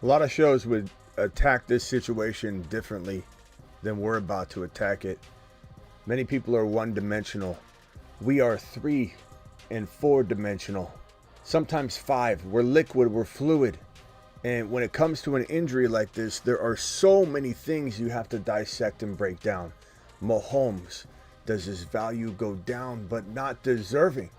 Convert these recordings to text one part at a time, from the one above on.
A lot of shows would attack this situation differently than we're about to attack it. Many people are one-dimensional. We are 3 and 4-dimensional. Sometimes 5. We're liquid, we're fluid. And when it comes to an injury like this, there are so many things you have to dissect and break down. Mahomes, does his value go down but not deserving?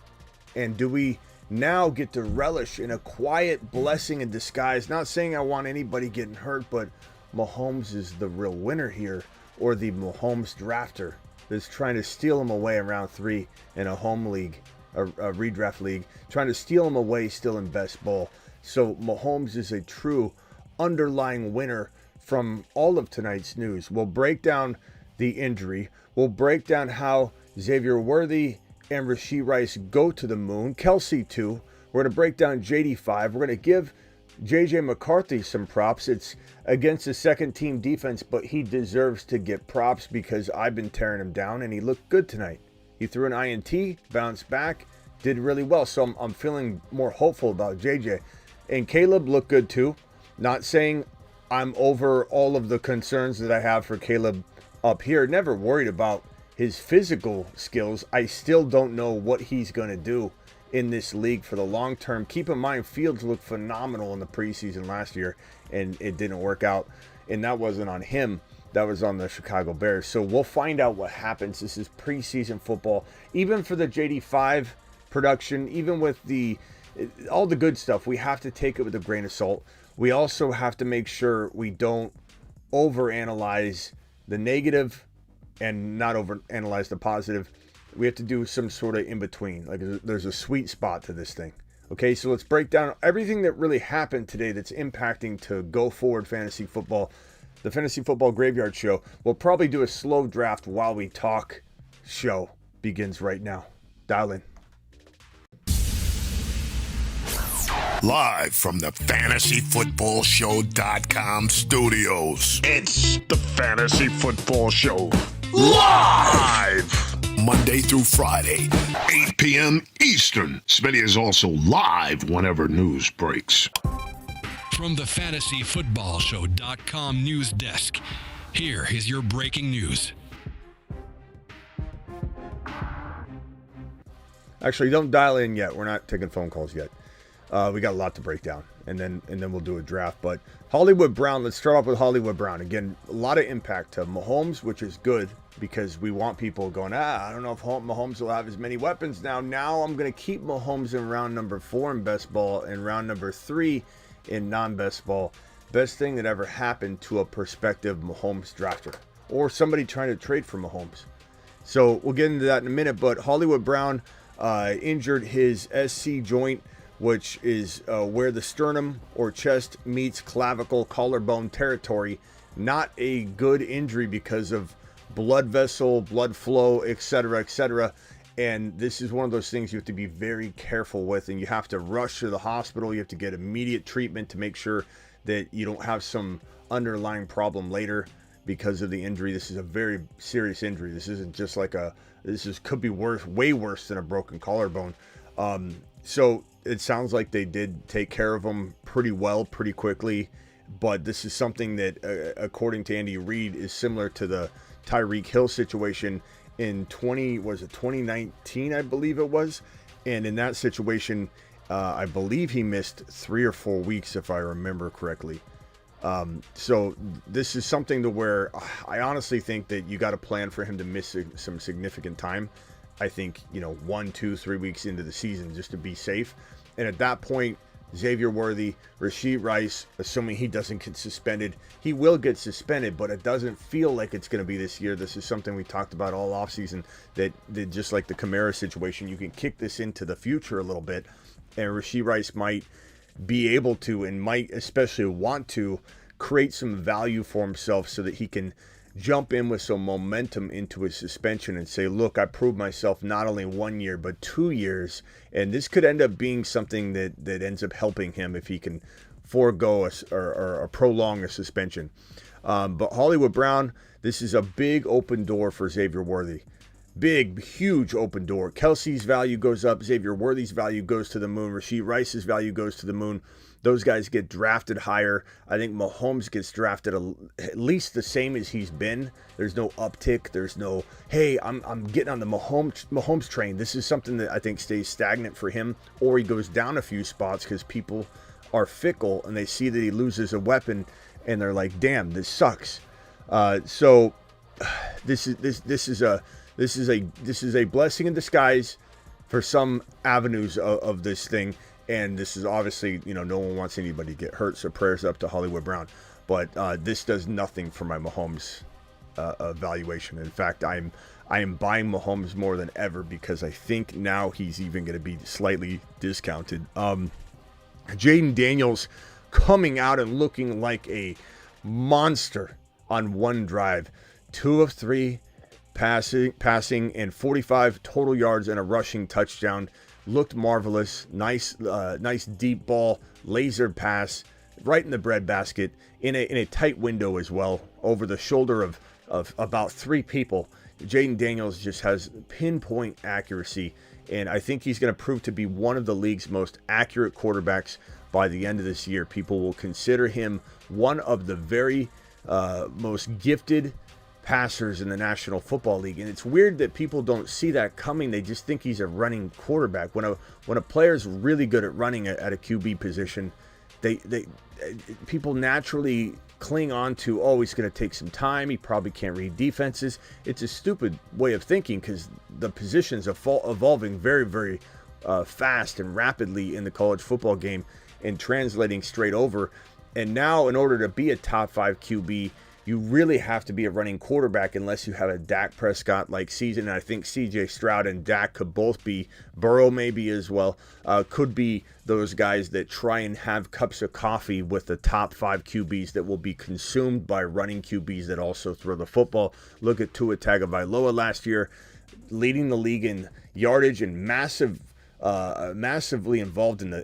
And do we now get to relish in a quiet blessing in disguise? Not saying I want anybody getting hurt, but Mahomes is the real winner here, or the Mahomes drafter that's trying to steal him away in round 3 in a home league, a redraft league, trying to steal him away still in best ball. So Mahomes is a true underlying winner from all of tonight's news. We'll break down the injury. We'll break down how Xavier Worthy and Rashee Rice go to the moon. Kelsey too. We're going to break down JD5. We're going to give JJ McCarthy some props. It's against a second team defense, but he deserves to get props because I've been tearing him down and he looked good tonight. He threw an INT, bounced back, did really well. So I'm feeling more hopeful about JJ. And Caleb looked good too. Not saying I'm over all of the concerns that I have for Caleb up here. Never worried about his physical skills. I still don't know what he's going to do in this league for the long term. Keep in mind, Fields looked phenomenal in the preseason last year, and it didn't work out. And that wasn't on him. That was on the Chicago Bears. So we'll find out what happens. This is preseason football. Even for the JD5 production, even with all the good stuff, we have to take it with a grain of salt. We also have to make sure we don't overanalyze the negative and not overanalyze the positive. We have to do some sort of in between. Like, there's a sweet spot to this thing. Okay, so let's break down everything that really happened today that's impacting to go forward fantasy football. The Fantasy Football Graveyard Show. We'll probably do a slow draft while we talk. Show begins right now. Dial in. Live from the FantasyFootballShow.com studios. It's the Fantasy Football Show. Live! Monday through Friday, 8 p.m. Eastern. Smitty is also live whenever news breaks. From the FantasyFootballShow.com news desk, here is your breaking news. Actually, don't dial in yet. We're not taking phone calls yet. We got a lot to break down, and then we'll do a draft. But Hollywood Brown, let's start off with Hollywood Brown. Again, a lot of impact to Mahomes, which is good because we want people going, I don't know if Mahomes will have as many weapons now. Now I'm going to keep Mahomes in round number 4 in best ball and round number 3 in non-best ball. Best thing that ever happened to a prospective Mahomes drafter or somebody trying to trade for Mahomes. So we'll get into that in a minute. But Hollywood Brown injured his SC joint, which is where the sternum or chest meets clavicle collarbone territory. Not a good injury because of blood vessel, blood flow, etc., etc. And this is one of those things you have to be very careful with, and you have to rush to the hospital. You have to get immediate treatment to make sure that you don't have some underlying problem later because of the injury. This is a very serious injury. This isn't just like could be worse, way worse than a broken collarbone. So it sounds like they did take care of him pretty well, pretty quickly. But this is something that, according to Andy Reid, is similar to the Tyreek Hill situation in 2019, I believe it was. And in that situation, I believe he missed 3 or 4 weeks, if I remember correctly. So this is something to where I honestly think that you got to plan for him to miss some significant time. I think, 1, 2, 3 weeks into the season just to be safe. And at that point, Xavier Worthy, Rashee Rice, assuming he doesn't get suspended, he will get suspended, but it doesn't feel like it's going to be this year. This is something we talked about all offseason, that just like the Kamara situation, you can kick this into the future a little bit, and Rashee Rice might be able to, and might especially want to, create some value for himself so that he can jump in with some momentum into his suspension and say, look, I proved myself not only 1 year, but 2 years. And this could end up being something that ends up helping him if he can forego or prolong a suspension. But Hollywood Brown, this is a big open door for Xavier Worthy. Big, huge open door. Kelsey's value goes up. Xavier Worthy's value goes to the moon. Rashee Rice's value goes to the moon. those guys get drafted higher. I think Mahomes gets drafted at least the same as he's been. There's no uptick. There's no, hey, I'm getting on the Mahomes train. This is something that I think stays stagnant for him, or he goes down a few spots because people are fickle and they see that he loses a weapon and they're like, damn, this sucks. So this is a blessing in disguise for some avenues of this thing. And this is obviously, no one wants anybody to get hurt, so prayers up to Hollywood Brown. But this does nothing for my Mahomes valuation. In fact, I am buying Mahomes more than ever because I think now he's even going to be slightly discounted. Jaden Daniels coming out and looking like a monster on one drive. 2 of 3 passing and 45 total yards and a rushing touchdown. Looked marvelous. Nice deep ball, lasered pass right in the breadbasket in a tight window as well, over the shoulder of about 3 people. Jaden Daniels just has pinpoint accuracy, and I think he's going to prove to be one of the league's most accurate quarterbacks by the end of this year. People will consider him one of the very most gifted passers in the National Football League, and it's weird that people don't see that coming. They just think he's a running quarterback. When a player's really good at running at a QB position, they people naturally cling on to, oh, he's going to take some time. He probably can't read defenses. It's a stupid way of thinking because the position's evolving very, very fast and rapidly in the college football game and translating straight over. And now, in order to be a top 5 QB, you really have to be a running quarterback unless you have a Dak Prescott-like season. And I think C.J. Stroud and Dak could both be, Burrow maybe as well, could be those guys that try and have cups of coffee with the top 5 QBs that will be consumed by running QBs that also throw the football. Look at Tua Tagovailoa last year, leading the league in yardage and massively involved in the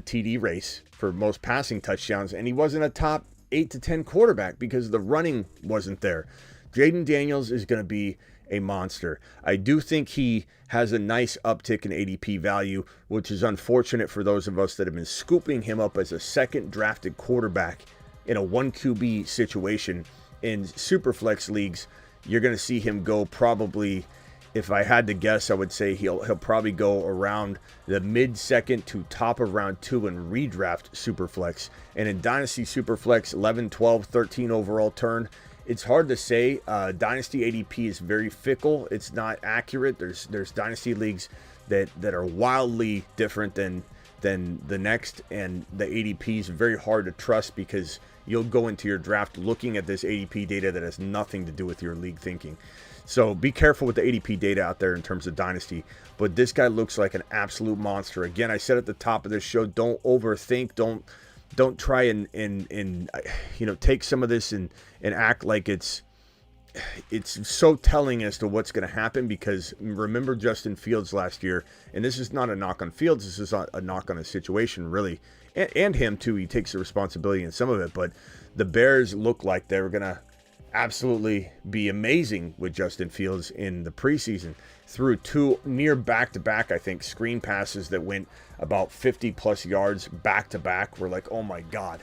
TD race for most passing touchdowns, and he wasn't a top 8 to 10 quarterback because the running wasn't there. Jaden Daniels is going to be a monster. I do think he has a nice uptick in ADP value, which is unfortunate for those of us that have been scooping him up as a second drafted quarterback in a 1 QB situation. In Superflex leagues, you're going to see him go probably, if I had to guess, I would say he'll probably go around the mid-second to top of round 2 and redraft Superflex. And in Dynasty Superflex, 11, 12, 13 overall turn, it's hard to say. Dynasty ADP is very fickle. It's not accurate. There's Dynasty leagues that are wildly different than the next, and the ADP is very hard to trust because you'll go into your draft looking at this ADP data that has nothing to do with your league thinking. So be careful with the ADP data out there in terms of Dynasty. But this guy looks like an absolute monster. Again, I said at the top of this show, don't overthink. Don't try and take some of this and act like it's so telling as to what's going to happen, because remember Justin Fields last year, and this is not a knock on Fields, this is a knock on a situation really, and him too. He takes the responsibility in some of it, but the Bears look like they were going to absolutely be amazing with Justin Fields in the preseason. Threw 2 near back-to-back, I think, screen passes that went about 50-plus yards back-to-back. We're like, oh my God,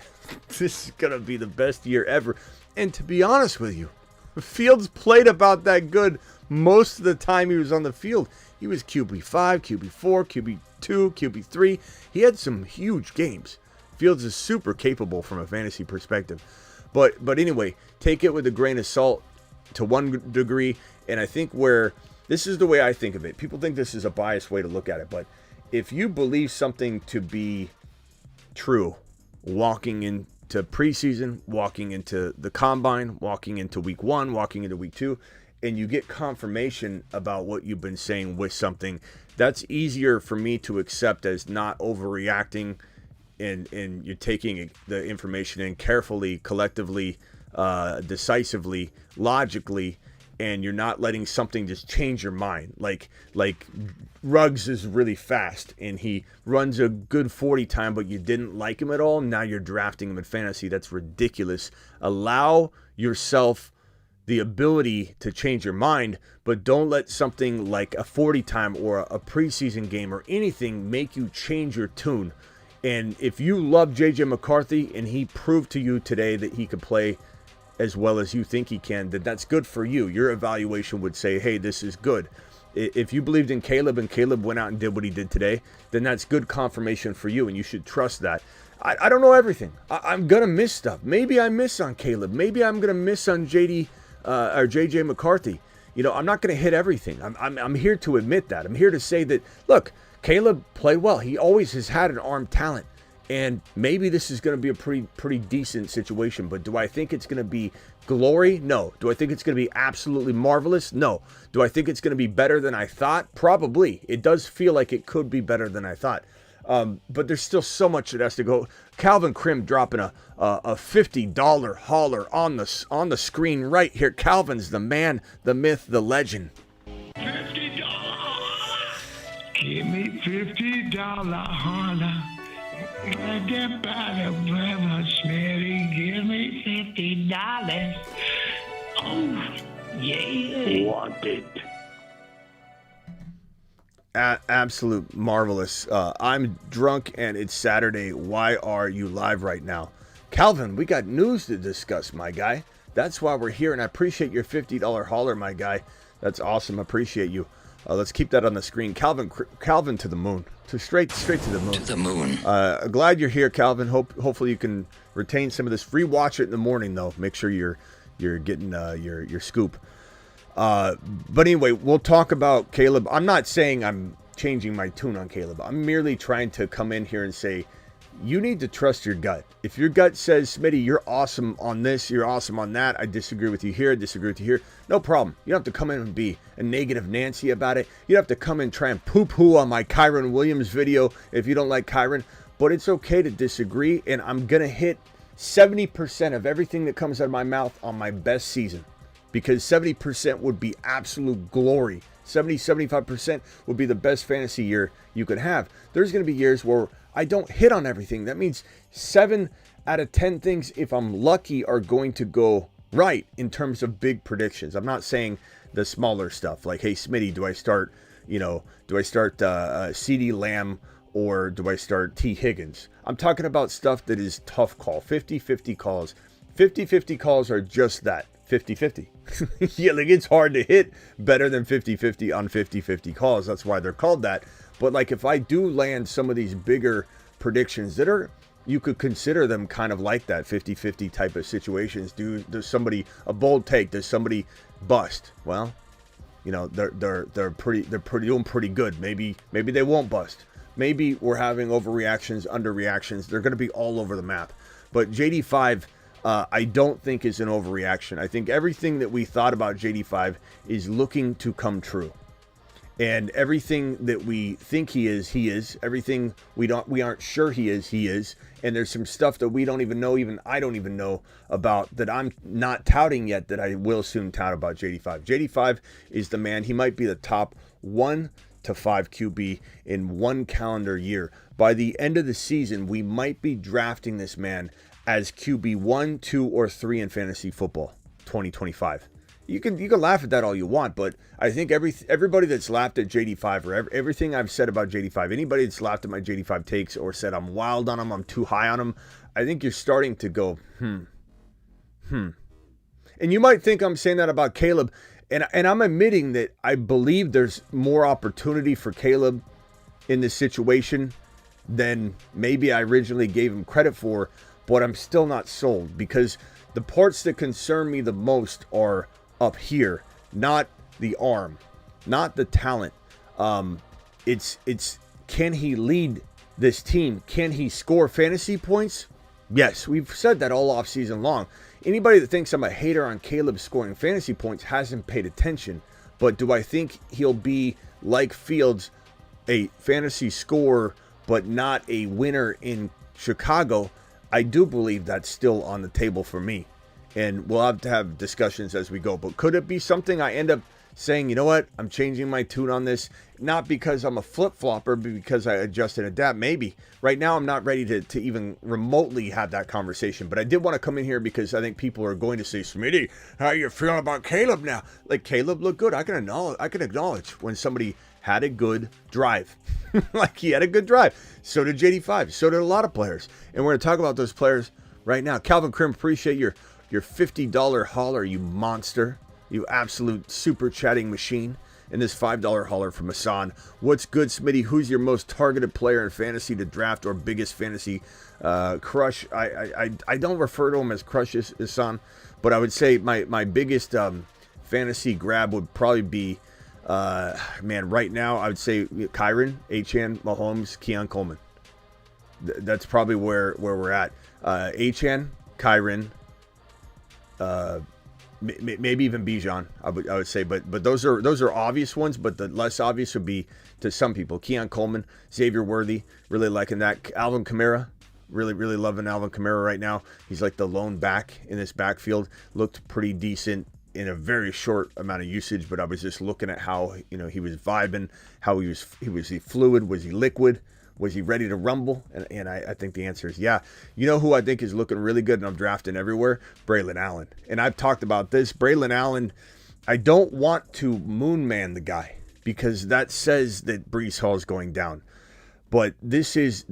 this is going to be the best year ever. And to be honest with you, Fields played about that good most of the time he was on the field. He was QB5, QB4, QB2, QB3. He had some huge games. Fields is super capable from a fantasy perspective. But anyway, take it with a grain of salt to one degree. And I think this is the way I think of it. People think this is a biased way to look at it. But if you believe something to be true, walking into preseason, walking into the combine, walking into week 1, walking into week 2, and you get confirmation about what you've been saying with something, that's easier for me to accept as not overreacting. And you're taking the information in carefully, collectively, decisively, logically, and you're not letting something just change your mind. Like Ruggs is really fast, and he runs a good 40 time, but you didn't like him at all. Now you're drafting him in fantasy. That's ridiculous. Allow yourself the ability to change your mind, but don't let something like a 40 time or a preseason game or anything make you change your tune And if you love J.J. McCarthy and he proved to you today that he could play as well as you think he can, then that's good for you. Your evaluation would say, hey, this is good. If you believed in Caleb and Caleb went out and did what he did today, then that's good confirmation for you, and you should trust that. I don't know everything. I'm going to miss stuff. Maybe I miss on Caleb. Maybe I'm going to miss on J.J. McCarthy. You know, I'm not going to hit everything. I'm here to admit that. I'm here to say that, look, Caleb played well. He always has had an arm talent. And maybe this is going to be a pretty decent situation. But do I think it's going to be glory? No. Do I think it's going to be absolutely marvelous? No. Do I think it's going to be better than I thought? Probably. It does feel like it could be better than I thought. But there's still so much that has to go. Calvin Krim dropping a $50 hauler on the screen right here. Calvin's the man, the myth, the legend. $50. Give me $50 holler. Right there by the river, Smitty. Give me $50. Oh, yeah. Want it. Absolute marvelous. I'm drunk and it's Saturday. Why are you live right now? Calvin, we got news to discuss, my guy. That's why we're here, and I appreciate your $50 hauler, my guy. That's awesome. Appreciate you. Let's keep that on the screen. Calvin to the moon. Straight to the moon. To the moon. Glad you're here, Calvin. Hopefully you can retain some of this. Rewatch it in the morning, though. Make sure you're getting your scoop. But anyway, we'll talk about Caleb. I'm not saying I'm changing my tune on Caleb. I'm merely trying to come in here and say, you need to trust your gut. If your gut says, Smitty, you're awesome on this, you're awesome on that, I disagree with you here, disagree with you here, no problem. You don't have to come in and be a negative Nancy about it. You don't have to come in and try and poo-poo on my Kyron Williams video if you don't like Kyron. But it's okay to disagree, and I'm going to hit 70% of everything that comes out of my mouth on my best season. Because 70% would be absolute glory. 75% would be the best fantasy year you could have. There's going to be years where I don't hit on everything. That means 7 out of 10 things, if I'm lucky, are going to go right in terms of big predictions. I'm not saying the smaller stuff like, hey, Smitty, do I start CeeDee Lamb or do I start T. Higgins? I'm talking about stuff that is tough call, 50-50 calls. 50-50 calls are just that. 50-50. Yeah, like it's hard to hit better than 50-50 on 50-50 calls. That's why they're called that. But like if I do land some of these bigger predictions that are, you could consider them kind of like that 50-50 type of situations. Does somebody a bold take? Does somebody bust? Well, you know, they're doing pretty good. Maybe they won't bust. Maybe we're having overreactions, underreactions. They're going to be all over the map. But JD5, I don't think is an overreaction. I think everything that we thought about JD5 is looking to come true. And everything that we think he is. Everything we aren't sure he is. And there's some stuff that we don't even know, even I don't even know about, that I'm not touting yet, that I will soon tout about JD5. JD5 is the man. He might be the top 1 to 5 QB in one calendar year. By the end of the season, we might be drafting this man as QB 1, 2, or 3 in fantasy football 2025. You can laugh at that all you want, but I think everybody that's laughed at JD5 or everything I've said about JD5, anybody that's laughed at my JD5 takes or said I'm wild on him, I'm too high on him, I think you're starting to go, And you might think I'm saying that about Caleb, and I'm admitting that I believe there's more opportunity for Caleb in this situation than maybe I originally gave him credit for, but I'm still not sold because the parts that concern me the most are up here, not the arm, not the talent. It's can he lead this team? Can he score fantasy points? Yes, we've said that all off season long. Anybody that thinks I'm a hater on Caleb scoring fantasy points hasn't paid attention. But do I think he'll be like Fields, a fantasy scorer, but not a winner in Chicago? I do believe that's still on the table for me. And we'll have to have discussions as we go. But could it be something I end up saying, you know what, I'm changing my tune on this, not because I'm a flip-flopper, but because I adjust and adapt? Maybe. Right now, I'm not ready to even remotely have that conversation. But I did want to come in here because I think people are going to say, Smitty, how are you feeling about Caleb now? Like, Caleb looked good. I can acknowledge when somebody had a good drive. Like, he had a good drive. So did JD5. So did a lot of players. And we're going to talk about those players right now. Calvin Krim, appreciate your $50 hauler, you monster. You absolute super chatting machine. And this $5 hauler from Hassan. What's good, Smitty? Who's your most targeted player in fantasy to draft or biggest fantasy crush? I don't refer to him as crushes, Hassan, but I would say my biggest fantasy grab would probably be, right now, I would say Kyren, Achane, Mahomes, Keon Coleman. That's probably where we're at. Achane, Kyren, maybe even Bijan, I would say, but those are obvious ones. But the less obvious would be to some people Keon Coleman, Xavier Worthy, really liking that. Alvin Kamara, really loving Alvin Kamara right now. He's like the lone back in this backfield. Looked pretty decent in a very short amount of usage, but I was just looking at how he was vibing, how he was he fluid, was he liquid? Was he ready to rumble? And I think the answer is yeah. You know who I think is looking really good, and I'm drafting everywhere? Braelon Allen. And I've talked about this. Braelon Allen, I don't want to moon man the guy because that says that Breece Hall is going down. But this is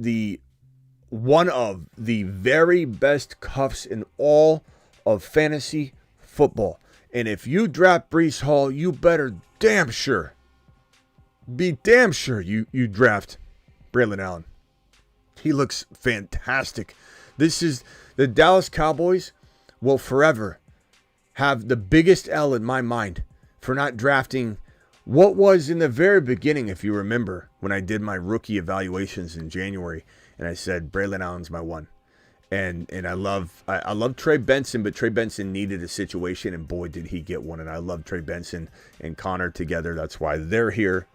one of the very best cuffs in all of fantasy football. And if you draft Breece Hall, you better be damn sure you draft Braelon Allen. He looks fantastic. This is the Dallas Cowboys will forever have the biggest L in my mind for not drafting what was in the very beginning, if you remember, when I did my rookie evaluations in January, and I said Braelon Allen's my one. And I love Trey Benson, but Trey Benson needed a situation, and boy did he get one. And I love Trey Benson and Connor together. That's why they're here.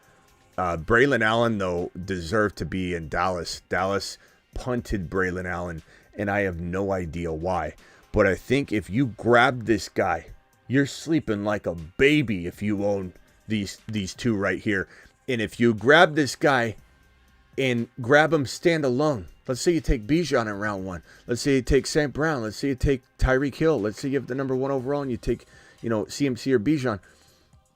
Braelon Allen, though, deserved to be in Dallas. Dallas punted Braelon Allen, and I have no idea why. But I think if you grab this guy, you're sleeping like a baby if you own these two right here. And if you grab this guy and grab him standalone, let's say you take Bijan in round 1. Let's say you take St. Brown. Let's say you take Tyreek Hill. Let's say you have the number 1 overall and you take, CMC or Bijan.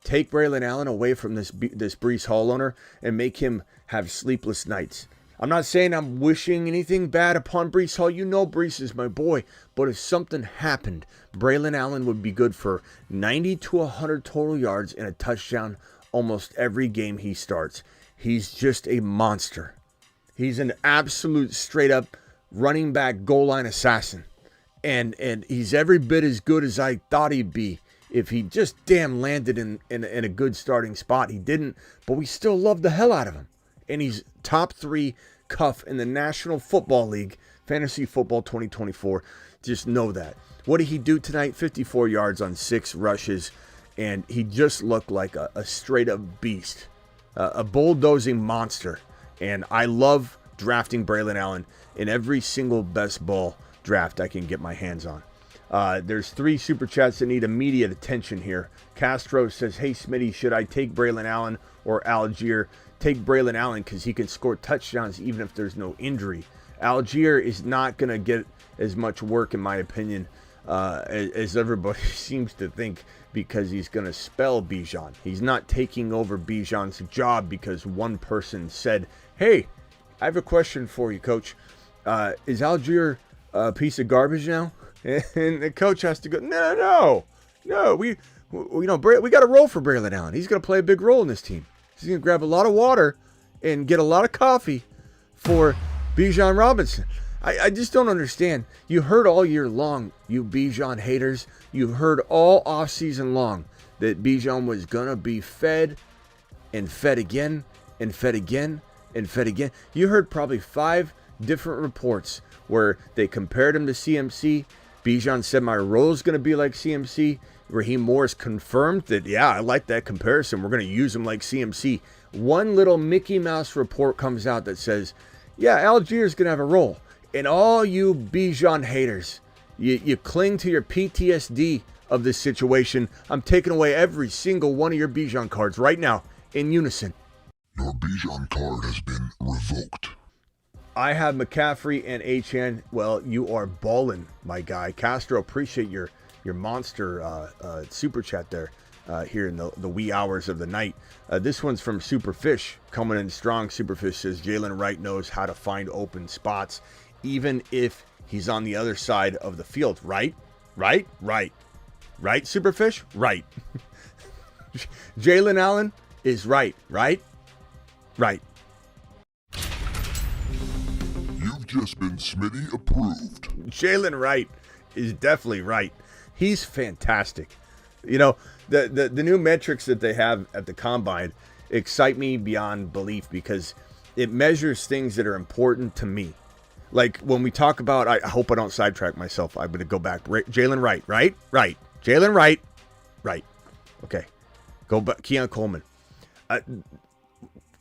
Take Braelon Allen away from this Breece Hall owner and make him have sleepless nights. I'm not saying I'm wishing anything bad upon Breece Hall. You know Breece is my boy. But if something happened, Braelon Allen would be good for 90 to 100 total yards and a touchdown almost every game he starts. He's just a monster. He's an absolute straight-up running back goal line assassin. And he's every bit as good as I thought he'd be. If he just landed in a good starting spot. He didn't, but we still love the hell out of him. And he's top 3 cuff in the National Football League, Fantasy Football 2024. Just know that. What did he do tonight? 54 yards on 6 rushes, and he just looked like a straight-up beast, a bulldozing monster. And I love drafting Braelon Allen in every single best ball draft I can get my hands on. There's 3 super chats that need immediate attention here. Castro says, hey, Smitty, should I take Braelon Allen or Algier? Take Braelon Allen because he can score touchdowns even if there's no injury. Algier is not going to get as much work, in my opinion, as everybody seems to think, because he's going to spell Bijan. He's not taking over Bijan's job because one person said, hey, I have a question for you, coach. Is Algier a piece of garbage now? And the coach has to go, no, we got to roll for Braelon Allen. He's going to play a big role in this team. He's going to grab a lot of water and get a lot of coffee for Bijan Robinson. I just don't understand. You heard all year long, you Bijan haters, you heard all offseason long that Bijan was going to be fed and fed again and fed again and fed again. You heard probably 5 different reports where they compared him to CMC. Bijan said my role is going to be like CMC. Raheem Morris confirmed that, yeah, I like that comparison. We're going to use him like CMC. One little Mickey Mouse report comes out that says, yeah, Algier is going to have a role. And all you Bijan haters, you cling to your PTSD of this situation. I'm taking away every single one of your Bijan cards right now in unison. Your Bijan card has been revoked. I have McCaffrey and Achane. Well, you are ballin', my guy. Castro, appreciate your monster super chat there. here in the wee hours of the night. This one's from Superfish, coming in strong. Superfish says Jaylen Wright knows how to find open spots, even if he's on the other side of the field. Right, Superfish? Right. Braelon Allen is right. You've just been Smitty approved. Jaylen Wright is definitely right. He's fantastic. You know, the new metrics that they have at the Combine excite me beyond belief because it measures things that are important to me. Like when we talk about, I hope I don't sidetrack myself. I'm going to go back. Jaylen Wright, right. Jaylen Wright, right. Okay. Go back. Keon Coleman.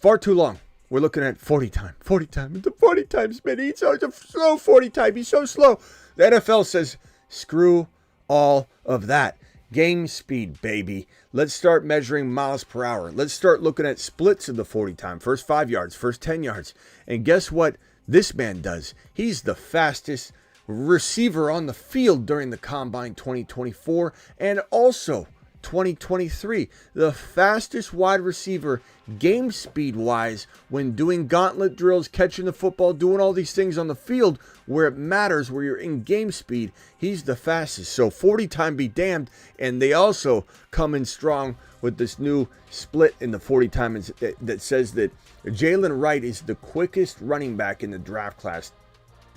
Far too long. We're looking at 40 time. The 40 times, Smitty. He's so slow 40 time. He's so slow. The NFL says, screw all of that. Game speed, baby. Let's start measuring miles per hour. Let's start looking at splits of the 40 time. First 5 yards, first 10 yards. And guess what this man does? He's the fastest receiver on the field during the Combine 2024 and also 2023. The fastest wide receiver game speed wise when doing gauntlet drills, catching the football, doing all these things on the field where it matters, where you're in game speed. He's the fastest. So 40 time be damned. And they also come in strong with this new split in the 40 time that says that Jaylen Wright is the quickest running back in the draft class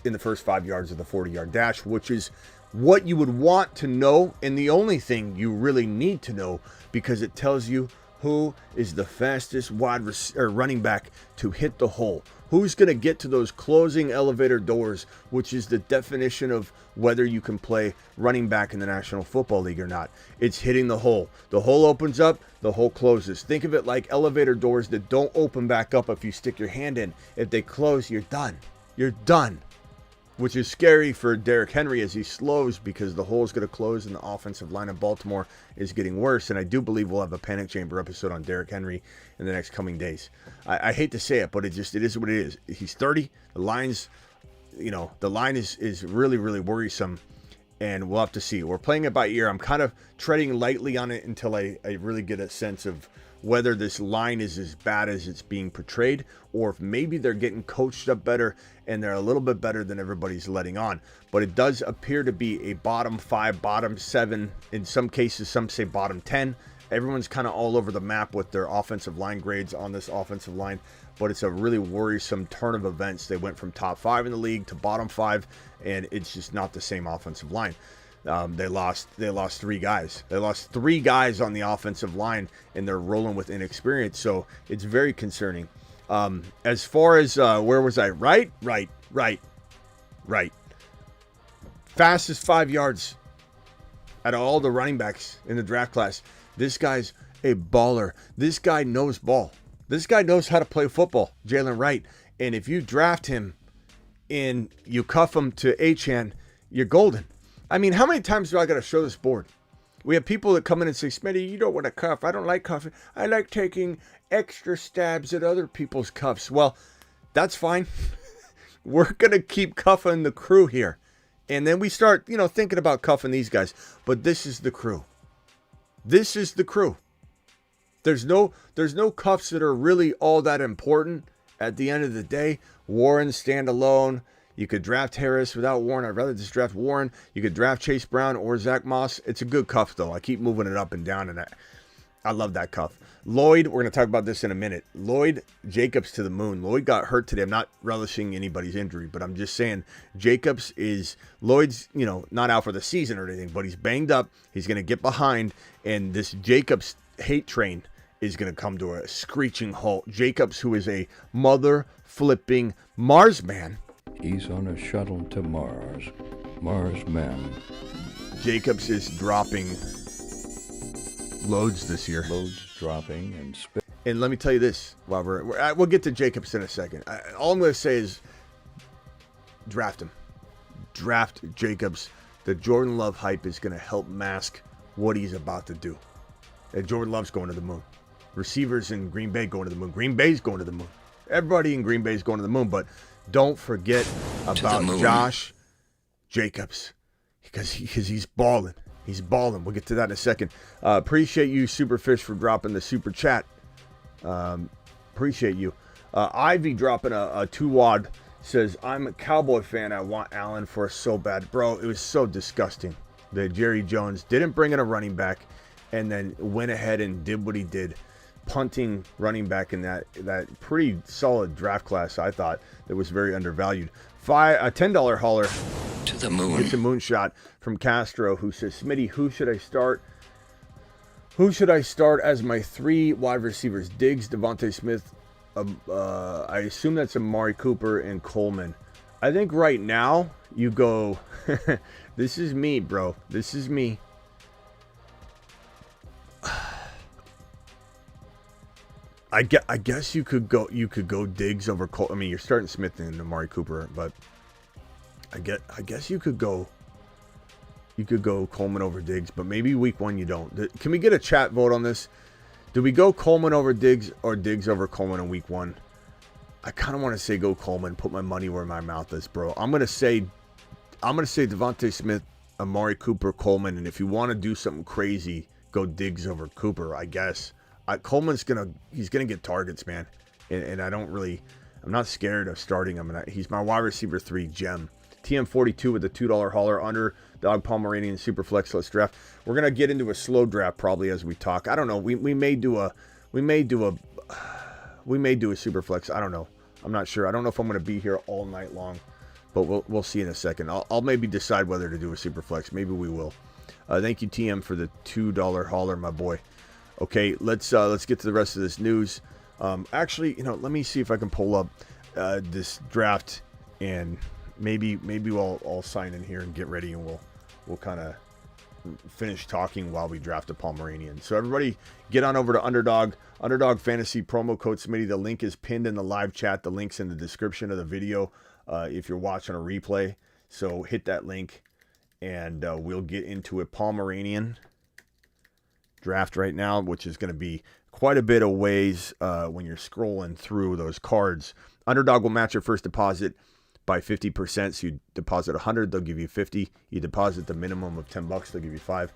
in the first 5 yards of the 40-yard dash, which is what you would want to know, and the only thing you really need to know, because it tells you who is the fastest running back to hit the hole. Who's going to get to those closing elevator doors, which is the definition of whether you can play running back in the National Football League or not. It's hitting the hole. The hole opens up, the hole closes. Think of it like elevator doors that don't open back up if you stick your hand in. If they close, you're done. You're done. Which is scary for Derrick Henry as he slows because the hole is going to close and the offensive line of Baltimore is getting worse. And I do believe we'll have a Panic Chamber episode on Derrick Henry in the next coming days. I hate to say it, but it is what it is. He's 30. The line's, the line is really, really worrisome. And we'll have to see. We're playing it by ear. I'm kind of treading lightly on it until I really get a sense of whether this line is as bad as it's being portrayed, or if maybe they're getting coached up better and they're a little bit better than everybody's letting on. But it does appear to be a bottom 5, bottom 7. In some cases, some say bottom 10. Everyone's kind of all over the map with their offensive line grades on this offensive line, but it's a really worrisome turn of events. They went from top 5 in the league to bottom 5, and it's just not the same offensive line. They lost 3 guys. They lost 3 guys on the offensive line, and they're rolling with inexperience. So it's very concerning. As far as where was I? Right. Fastest 5 yards out of all the running backs in the draft class. This guy's a baller. This guy knows ball. This guy knows how to play football, Jaylen Wright. And if you draft him and you cuff him to H-Hand, you're golden. I mean, how many times do I got to show this board? We have people that come in and say, Smitty, you don't want to cuff. I don't like cuffing. I like taking extra stabs at other people's cuffs. Well, that's fine. We're going to keep cuffing the crew here. And then we start, thinking about cuffing these guys. But this is the crew. This is the crew. There's no cuffs that are really all that important at the end of the day. Warren stand alone. You could draft Harris without Warren. I'd rather just draft Warren. You could draft Chase Brown or Zach Moss. It's a good cuff, though. I keep moving it up and down, and I love that cuff. Lloyd, we're going to talk about this in a minute. Lloyd Jacobs to the moon. Lloyd got hurt today. I'm not relishing anybody's injury, but I'm just saying Lloyd's, not out for the season or anything, but he's banged up. He's going to get behind, and this Jacobs hate train is going to come to a screeching halt. Jacobs, who is a mother-flipping Mars man. He's on a shuttle to Mars. Mars man. Jacobs is dropping loads this year. Loads dropping and spit. And let me tell you this, while we'll get to Jacobs in a second. All I'm going to say is draft him. Draft Jacobs. The Jordan Love hype is going to help mask what he's about to do. And Jordan Love's going to the moon. Receivers in Green Bay going to the moon. Green Bay's going to the moon. Everybody in Green Bay's going to the moon, but don't forget about Josh Jacobs because he's balling. He's balling. We'll get to that in a second. Appreciate you, Superfish, for dropping the super chat. Appreciate you. Ivy dropping a 2-wad. Says, I'm a Cowboy fan. I want Allen for so bad. Bro, it was so disgusting that Jerry Jones didn't bring in a running back and then went ahead and did what he did, punting running back in that pretty solid draft class, I thought, that was very undervalued. A $10 hauler to the moon. It's a moonshot from Castro, who says, Smitty, who should I start? Who should I start as my 3 wide receivers? Diggs, Devontae Smith, I assume that's Amari Cooper and Coleman. I think right now you go, this is me, bro. This is me. I guess you could go Diggs over Cole. I mean, you're starting Smith and Amari Cooper, but I guess you could go Coleman over Diggs, but maybe week 1 you don't. Can we get a chat vote on this? Do we go Coleman over Diggs or Diggs over Coleman in week 1? I kind of want to say go Coleman, put my money where my mouth is, bro. I'm gonna say Devontae Smith, Amari Cooper, Coleman, and if you want to do something crazy, go Diggs over Cooper, I guess. Coleman's he's gonna get targets, man, and I'm not scared of starting him. And he's my wide receiver 3 gem. TM42 with the $2 hauler, Underdog, Pomeranian, Superflex. Let's draft. We're gonna get into a slow draft probably as we talk. I don't know. We may do a Superflex. I don't know. I'm not sure. I don't know if I'm gonna be here all night long, but we'll see in a second. I'll maybe decide whether to do a Superflex. Maybe we will. Thank you, TM, for the $2 hauler, my boy. Okay, let's get to the rest of this news. Actually, let me see if I can pull up this draft, and maybe I'll sign in here and get ready, and we'll kind of finish talking while we draft a Pomeranian. So everybody, get on over to Underdog Fantasy promo code Smitty. The link is pinned in the live chat. The link's in the description of the video if you're watching a replay. So hit that link, and we'll get into a Pomeranian draft right now, which is going to be quite a bit of ways when you're scrolling through those cards. Underdog will match your first deposit by 50%. So you deposit 100, they'll give you 50. You deposit the minimum of $10, they'll give you 5.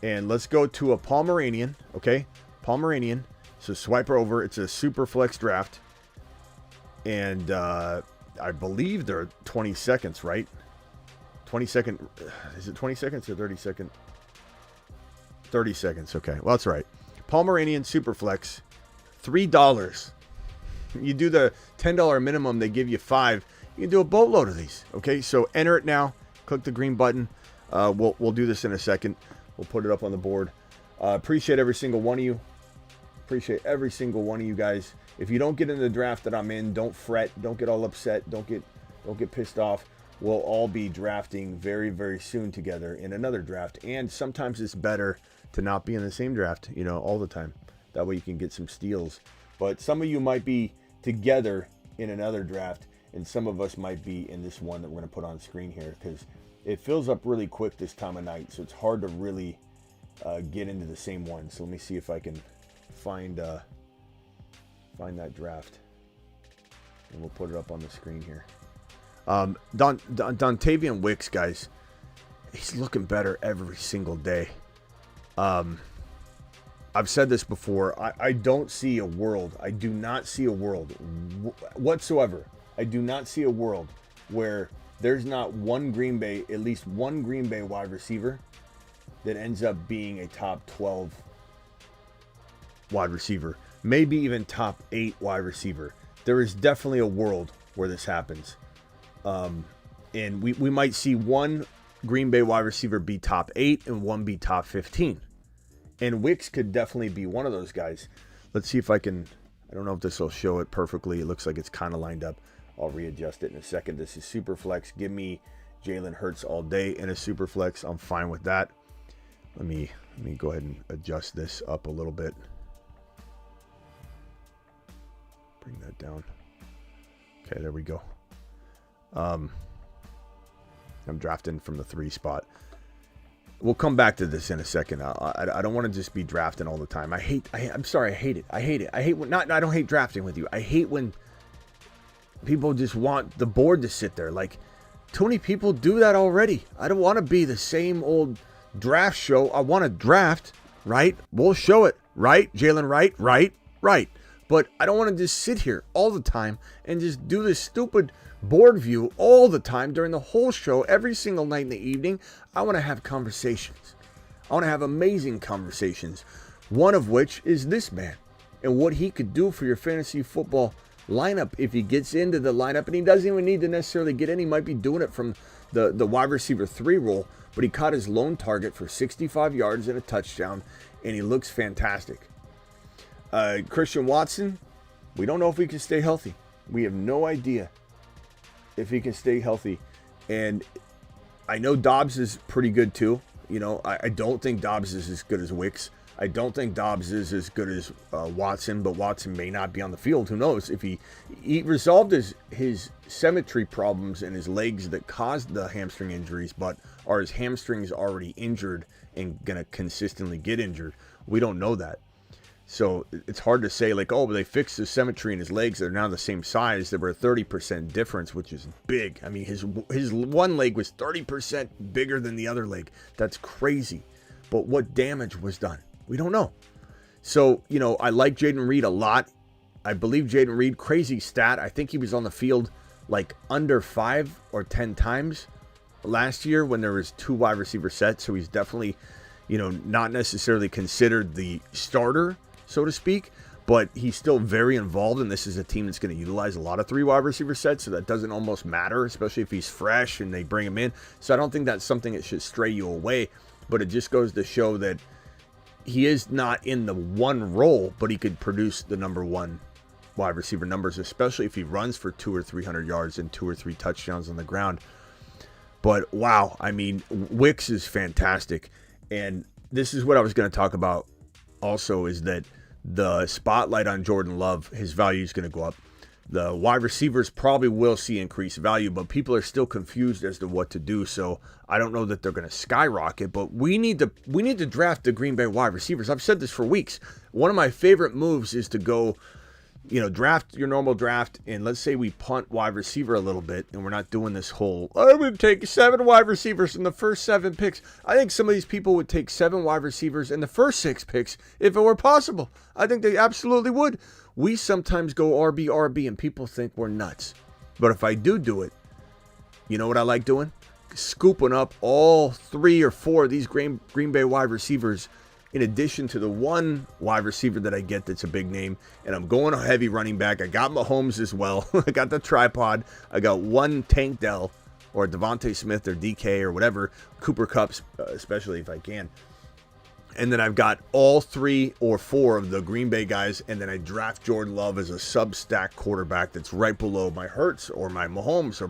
And let's go to a Pomeranian. Okay, Pomeranian. So swipe her over. It's a Superflex draft, and I believe they're 20 seconds, right? 20 second. Is it 20 seconds or 30 second? 30 seconds. Okay, well, that's right. Pomeranian Superflex, $3. You do the $10 minimum, they give you 5. You can do a boatload of these. Okay, so enter it now. Click the green button. We'll do this in a second. We'll put it up on the board. Appreciate every single one of you. Appreciate every single one of you guys. If you don't get in the draft that I'm in, don't fret. Don't get all upset. Don't get pissed off. We'll all be drafting very, very soon together in another draft. And sometimes it's better to not be in the same draft, all the time. That way you can get some steals. But some of you might be together in another draft, and some of us might be in this one that we're going to put on screen here, because it fills up really quick this time of night, so it's hard to really get into the same one. So let me see if I can find that draft, and we'll put it up on the screen here. Dontavian Wicks, guys, he's looking better every single day. I've said this before. I don't see a world. I do not see a world whatsoever. I do not see a world where there's not at least one Green Bay wide receiver that ends up being a top 12 wide receiver. Maybe even top 8 wide receiver. There is definitely a world where this happens. And we might see one Green Bay wide receiver be top 8 and one be top 15. And Wicks could definitely be one of those guys. Let's see if I can. I don't know if this will show it perfectly. It looks like it's kind of lined up. I'll readjust it in a second. This is Superflex. Give me Jalen Hurts all day in a Superflex. I'm fine with that. Let me go ahead and adjust this up a little bit. Bring that down. Okay, there we go. I'm drafting from the 3 spot. We'll come back to this in a second. I don't want to just be drafting all the time. I'm sorry, I hate it. I hate when, I don't hate drafting with you. I hate when people just want the board to sit there. Like, too many people do that already. I don't want to be the same old draft show, I want to draft, right? We'll show it, right? Jaylen Wright, right. But I don't want to just sit here all the time and just do this stupid board view all the time during the whole show, every single night in the evening. I want to have conversations. I want to have amazing conversations. One of which is this man and what he could do for your fantasy football lineup if he gets into the lineup. And he doesn't even need to necessarily get in. He might be doing it from the wide receiver 3 role, but he caught his lone target for 65 yards and a touchdown, and he looks fantastic. Christian Watson, we don't know if he can stay healthy. We have no idea if he can stay healthy. And I know Dobbs is pretty good too. You know, I don't think Dobbs is as good as Wicks. I don't think Dobbs is as good as Watson, but Watson may not be on the field. Who knows? If he resolved his symmetry problems in his legs that caused the hamstring injuries, but are his hamstrings already injured and going to consistently get injured? We don't know that. So it's hard to say, like, oh, but they fixed the symmetry in his legs. They're now the same size. There were a 30% difference, which is big. I mean, his one leg was 30% bigger than the other leg. That's crazy. But what damage was done? We don't know. So, you know, I like Jaden Reed a lot. I believe Jaden Reed, crazy stat. I think he was on the field like under 5 or 10 times last year when there was 2 wide receiver sets. So he's definitely, you know, not necessarily considered the starter, so to speak, but he's still very involved, and this is a team that's going to utilize a lot of 3 wide receiver sets, so that doesn't almost matter, especially if he's fresh and they bring him in. So I don't think that's something that should stray you away, but it just goes to show that he is not in the one role, but he could produce the number 1 wide receiver numbers, especially if he runs for 200 or 300 yards and 2 or 3 touchdowns on the ground. But wow, I mean, Wicks is fantastic, and this is what I was going to talk about also, is that the spotlight on Jordan Love, his value is going to go up. The wide receivers probably will see increased value, but people are still confused as to what to do. So I don't know that they're going to skyrocket, but we need to draft the Green Bay wide receivers. I've said this for weeks. One of my favorite moves is to go, you know, draft your normal draft, and let's say we punt wide receiver a little bit, and we're not doing this whole, I'm going to take 7 wide receivers in the first 7 picks. I think some of these people would take 7 wide receivers in the first 6 picks if it were possible. I think they absolutely would. We sometimes go RB, and people think we're nuts. But if I do it, you know what I like doing? Scooping up all 3 or 4 of these Green Bay wide receivers, in addition to the 1 wide receiver that I get that's a big name, and I'm going a heavy running back. I got Mahomes as well. I got the tripod. I got 1 Tank Dell or Devontae Smith or DK or whatever, Cooper Kupp, especially if I can. And then I've got all 3 or 4 of the Green Bay guys, and then I draft Jordan Love as a sub-stack quarterback that's right below my Hurts or my Mahomes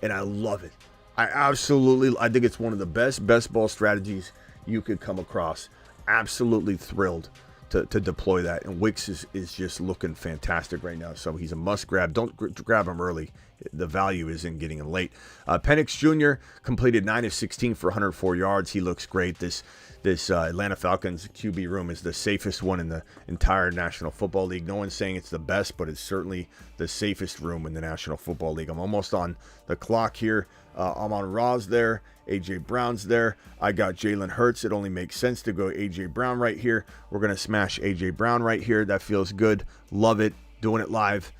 and I love it. I think it's one of the best ball strategies you could come across. Absolutely thrilled to deploy that, and Wicks is just looking fantastic right now, so he's a must grab. Don't grab him early. The value is in getting him late. Penix Jr. completed 9 of 16 for 104 yards. He looks great. This Atlanta Falcons QB room is the safest one in the entire National Football League. No one's saying it's the best, but it's certainly the safest room in the National Football League. I'm almost on the clock here. Amon-Ra's there. A.J. Brown's there. I got Jalen Hurts. It only makes sense to go A.J. Brown right here. We're going to smash A.J. Brown right here. That feels good. Love it. Doing it live.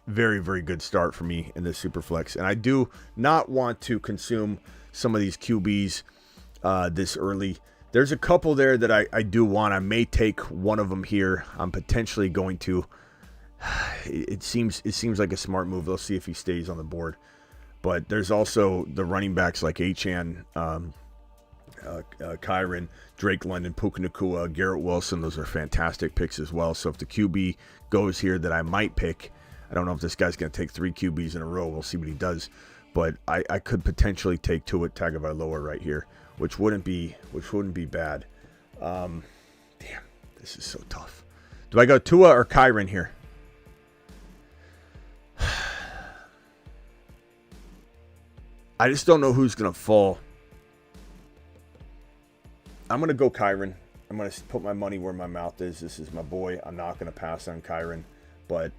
Very, very good start for me in this Superflex. And I do not want to consume some of these QBs this early. There's a couple there that I do want. I may take one of them here. I'm potentially going to. It seems like a smart move. Let's see if he stays on the board. But there's also the running backs like Achane, Kyron, Drake London, Puka Nacua, Garrett Wilson. Those are fantastic picks as well. So if the QB goes here that I might pick, I don't know if this guy's going to take 3 QBs in a row. We'll see what he does. But I could potentially take Tua Tagovailoa right here, which wouldn't be bad. Damn, this is so tough. Do I go Tua or Kyron here? I just don't know who's going to fall. I'm going to go Kyron. I'm going to put my money where my mouth is. This is my boy. I'm not going to pass on Kyron, but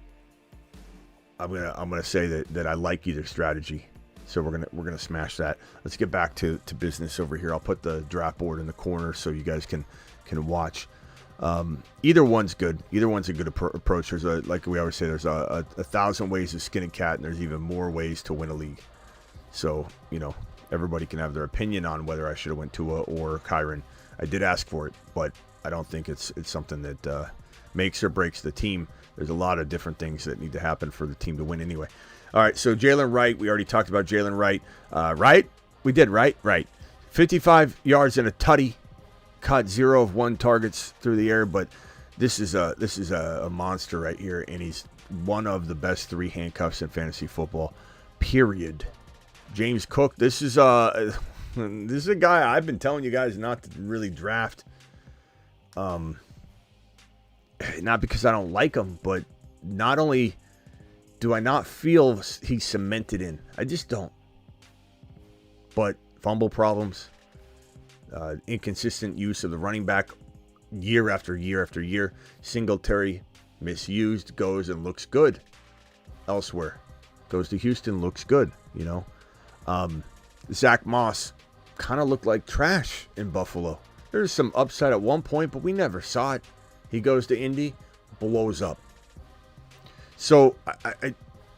I'm going to say that I like either strategy. So we're gonna smash that. Let's get back to business over here. I'll put the draft board in the corner so you guys can watch. Either one's good. Either one's a good approach. There's like we always say, there's a 1,000 ways to skin a cat, and there's even more ways to win a league. So, everybody can have their opinion on whether I should have went Tua or Kyren. I did ask for it, but I don't think it's something that makes or breaks the team. There's a lot of different things that need to happen for the team to win anyway. All right, so Jaylen Wright, we already talked about Jaylen Wright. Right? We did, right? Right. 55 yards and a tutty. Caught 0 of 1 targets through the air, but this is a monster right here, and he's one of the best 3 handcuffs in fantasy football, period. James Cook, this is a guy I've been telling you guys not to really draft. Not because I don't like him, but not only do I not feel he's cemented in, I just don't. But fumble problems, inconsistent use of the running back year after year after year. Singletary misused, goes and looks good elsewhere. Goes to Houston, looks good, Zach Moss kind of looked like trash in Buffalo. There's some upside at one point, but we never saw it. He goes to Indy, blows up. So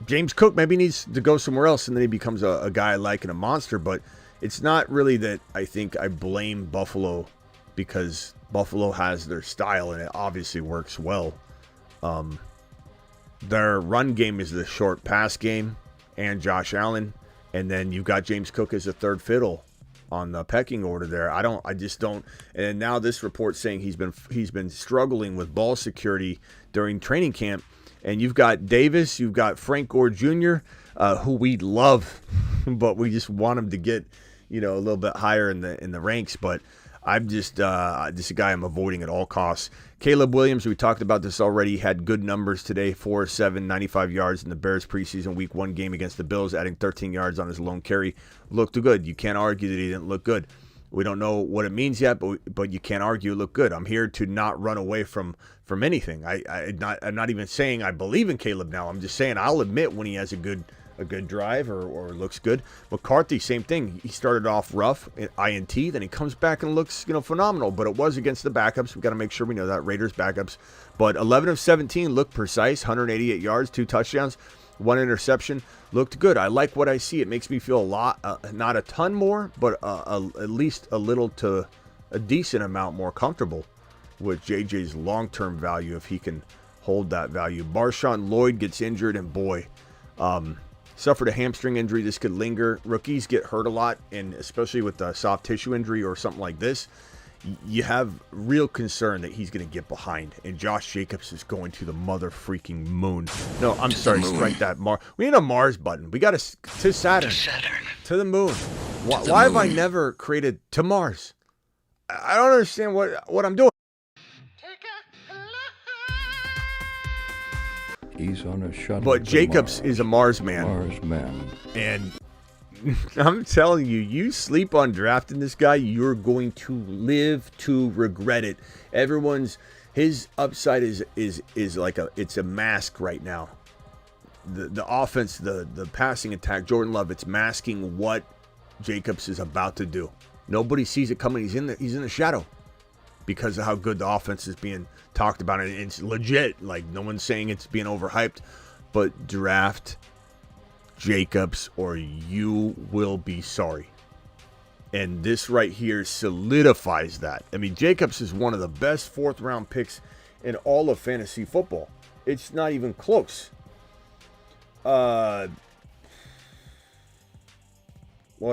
James Cook maybe needs to go somewhere else, and then he becomes a guy I like and a monster. But it's not really that I think I blame Buffalo, because Buffalo has their style, and it obviously works well. Their run game is the short pass game and Josh Allen. And then you've got James Cook as a third fiddle on the pecking order there. I just don't. And now this report saying he's been struggling with ball security during training camp. And you've got Davis, you've got Frank Gore Jr., who we love, but we just want him to get, a little bit higher in the ranks. But I'm just a guy I'm avoiding at all costs. Caleb Williams, we talked about this already, had good numbers today, 4-7, 95 yards in the Bears preseason week 1 game against the Bills, adding 13 yards on his lone carry. Looked good. You can't argue that he didn't look good. We don't know what it means yet, but you can't argue it looked good. I'm here to not run away from anything. I'm not even saying I believe in Caleb now. I'm just saying I'll admit when he has a good drive or looks good. McCarthy, same thing. He started off rough at INT, then he comes back and looks, phenomenal. But it was against the backups. We got to make sure we know that, Raiders backups. But 11 of 17 looked precise, 188 yards, 2 touchdowns, 1 interception. Looked good. I like what I see. It makes me feel a lot, not a ton more, but at least a little to a decent amount more comfortable with JJ's long-term value if he can hold that value. Marshawn Lloyd gets injured, and boy, suffered a hamstring injury. This could linger. Rookies get hurt a lot, and especially with a soft tissue injury or something like this, you have real concern that he's going to get behind. And Josh Jacobs is going to the mother freaking moon. No, I'm sorry, strike that. We need a Mars button. We got to Saturn. To the moon. Why have I never created to Mars? I don't understand what I'm doing. He's on a shuttle. But Jacobs is a Mars man. Mars man. And I'm telling you, you sleep on drafting this guy, you're going to live to regret it. His upside is like it's a mask right now. The offense, the passing attack, Jordan Love, it's masking what Jacobs is about to do. Nobody sees it coming. He's in the shadow because of how good the offense is being talked about. And it's legit. Like, no one's saying it's being overhyped. But draft Jacobs or you will be sorry. And this right here solidifies that. I mean, Jacobs is one of the best 4th-round picks in all of fantasy football. It's not even close. What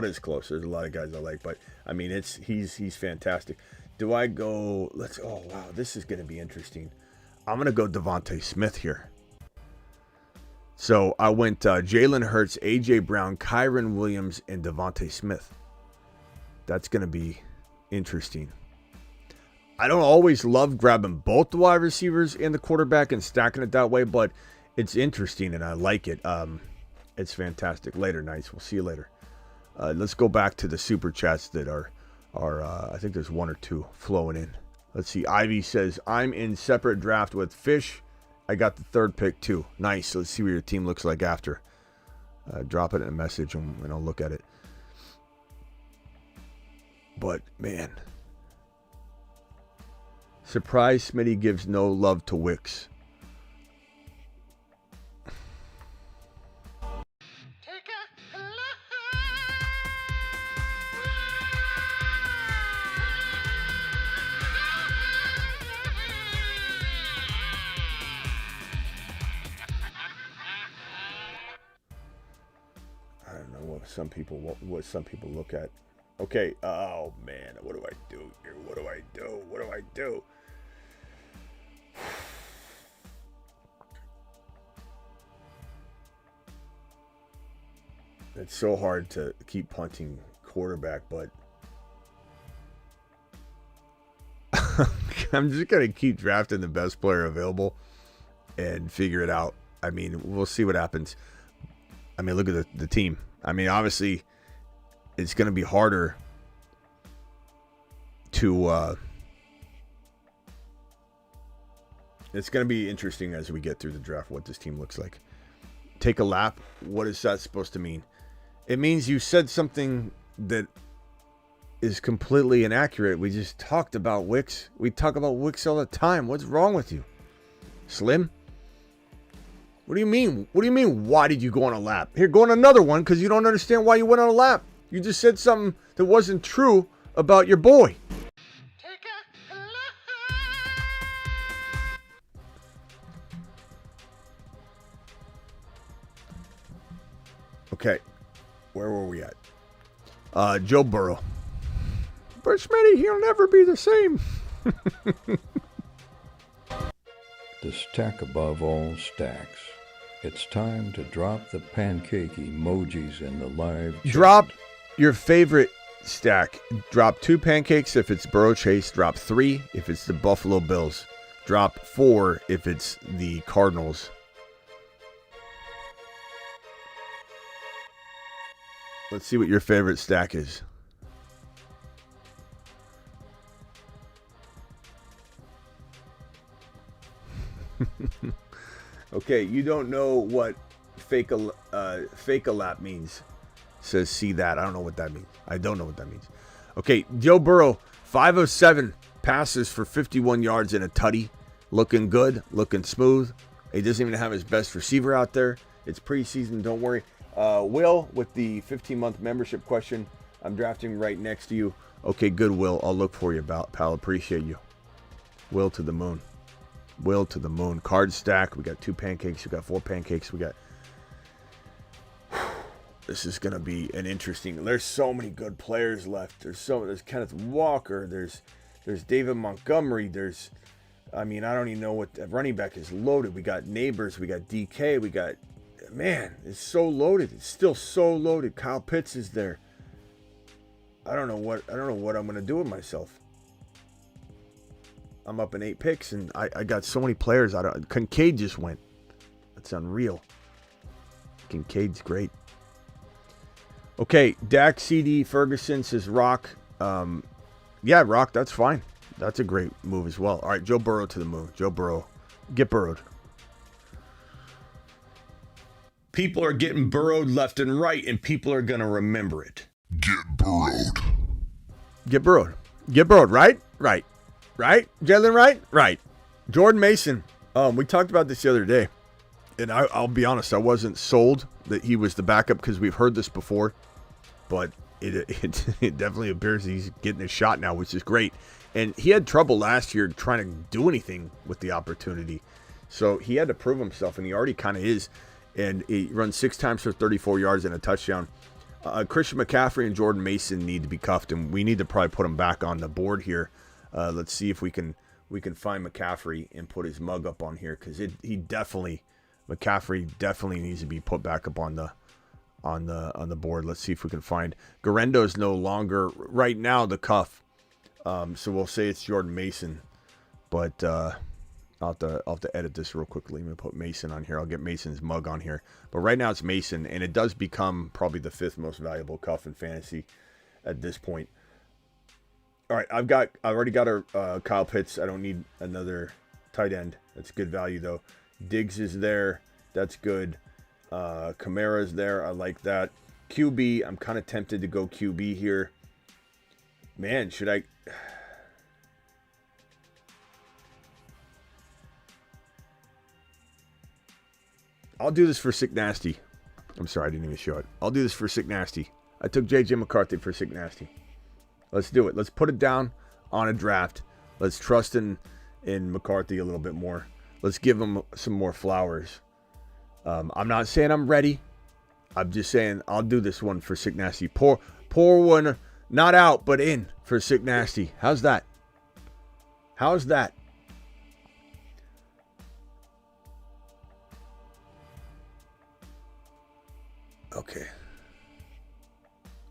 is close? There's a lot of guys I like, but I mean, he's fantastic. Do I go? Oh wow, this is going to be interesting. I'm going to go Devontae Smith here. So I went Jalen Hurts, AJ Brown, Kyren Williams, and Devontae Smith. That's going to be interesting. I don't always love grabbing both the wide receivers and the quarterback and stacking it that way, but it's interesting and I like it. It's fantastic. Later, nights. We'll see you later. Let's go back to the super chats that are I think there's 1 or 2 flowing in. Let's see. Ivy says, I'm in separate draft with Fish. I got the 3rd pick too. Nice. Let's see what your team looks like after. drop it in a message and I'll look at it. But, man. Surprise Smitty gives no love to Wicks. I don't know what some people look at. Okay, oh man, what do I do here? What do I do? It's so hard to keep punting quarterback, but I'm just going to keep drafting the best player available and figure it out. I mean, we'll see what happens. I mean, look at the team. I mean, obviously, it's going to be harder to it's going to be interesting as we get through the draft what this team looks like. Take a lap. What is that supposed to mean? It means you said something that is completely inaccurate. We just talked about Wicks. We talk about Wicks all the time. What's wrong with you? Slim? What do you mean? What do you mean, why did you go on a lap? Here, go on another one because you don't understand why you went on a lap. You just said something that wasn't true about your boy. Okay. Where were we at? Joe Burrow. But Smitty, he'll never be the same. The stack above all stacks. It's time to drop the pancake emojis in the live chat. Drop your favorite stack. Drop 2 pancakes if it's Burrow Chase. Drop 3 if it's the Buffalo Bills. Drop 4 if it's the Cardinals. Let's see what your favorite stack is. Okay, you don't know what fake a lap means. Says see that. I don't know what that means. I don't know what that means. Okay, Joe Burrow, 5 of 7 passes for 51 yards and a tutty. Looking good, looking smooth. He doesn't even have his best receiver out there. It's preseason, don't worry. Will, with the 15-month membership question, I'm drafting right next to you. Okay, good, Will. I'll look for you, pal. Appreciate you. Will to the moon. Will to the moon. Card stack. We got 2 pancakes. We got 4 pancakes. We got... This is going to be an interesting... There's so many good players left. There's Kenneth Walker. There's David Montgomery. I don't even know what... Running back is loaded. We got Neighbors. We got DK. We got... Man, it's so loaded. It's still so loaded. Kyle Pitts is there. I don't know what I'm going to do with myself. I'm up in 8 picks, and I got so many players. Kincaid just went. That's unreal. Kincaid's great. Okay, Dak, CD, Ferguson says Rock. Yeah, Rock, that's fine. That's a great move as well. All right, Joe Burrow to the moon. Joe Burrow. Get burrowed. People are getting burrowed left and right, and people are going to remember it. Get burrowed. Get burrowed. Get burrowed, right? Right. Right? Jaylen Wright? Right. Jordan Mason. We talked about this the other day, and I'll be honest, I wasn't sold that he was the backup because we've heard this before, but it definitely appears he's getting a shot now, which is great. And he had trouble last year trying to do anything with the opportunity, so he had to prove himself, and he already kind of is. And he runs 6 times for 34 yards and a touchdown. Christian McCaffrey and Jordan Mason need to be cuffed, and we need to probably put them back on the board here. Let's see if we can find McCaffrey and put his mug up on here, because McCaffrey definitely needs to be put back up on the board. Let's see if we can find. Garendo is no longer right now the cuff, so we'll say it's Jordan Mason, but. I'll have to edit this real quickly. I'm going to put Mason on here. I'll get Mason's mug on here. But right now it's Mason, and it does become probably the 5th most valuable cuff in fantasy at this point. All right, I've already got a Kyle Pitts. I don't need another tight end. That's good value, though. Diggs is there. That's good. Kamara's there. I like that. QB, I'm kind of tempted to go QB here. Man, should I... I'll do this for Sick Nasty. I'm sorry, I didn't even show it. I'll do this for Sick Nasty. I took J.J. McCarthy for Sick Nasty. Let's do it. Let's put it down on a draft. Let's trust in McCarthy a little bit more. Let's give him some more flowers. I'm not saying I'm ready. I'm just saying I'll do this one for Sick Nasty. Pour one, not out, but in for Sick Nasty. How's that? How's that? Okay.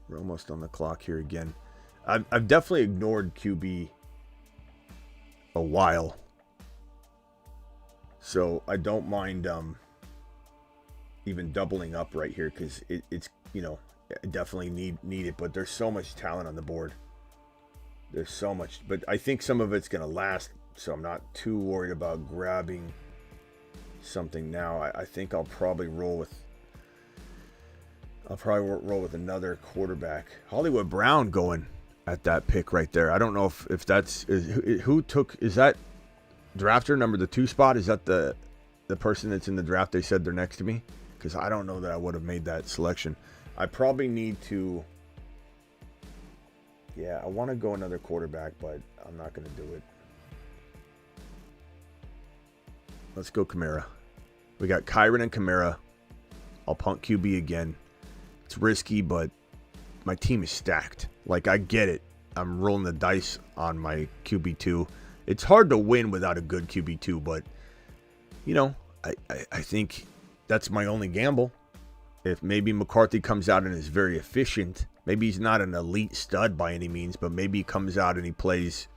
We're almost on the clock here again. I've definitely ignored QB a while. So I don't mind even doubling up right here because it's, you know, I definitely need it. But there's so much talent on the board. There's so much. But I think some of it's going to last. So I'm not too worried about grabbing something now. I think I'll probably roll with... roll with another quarterback. Hollywood Brown going at that pick right there. I don't know if that's... Who took... Is that drafter number the 2 spot? Is that the person that's in the draft? They said they're next to me? Because I don't know that I would have made that selection. I probably need to... Yeah, I want to go another quarterback, but I'm not going to do it. Let's go Kamara. We got Kyron and Kamara. I'll punt QB again. It's risky, but my team is stacked. Like, I get it. I'm rolling the dice on my QB2. It's hard to win without a good QB2, but, you know, I think that's my only gamble. If maybe McCarthy comes out and is very efficient, maybe he's not an elite stud by any means, but maybe he comes out and he plays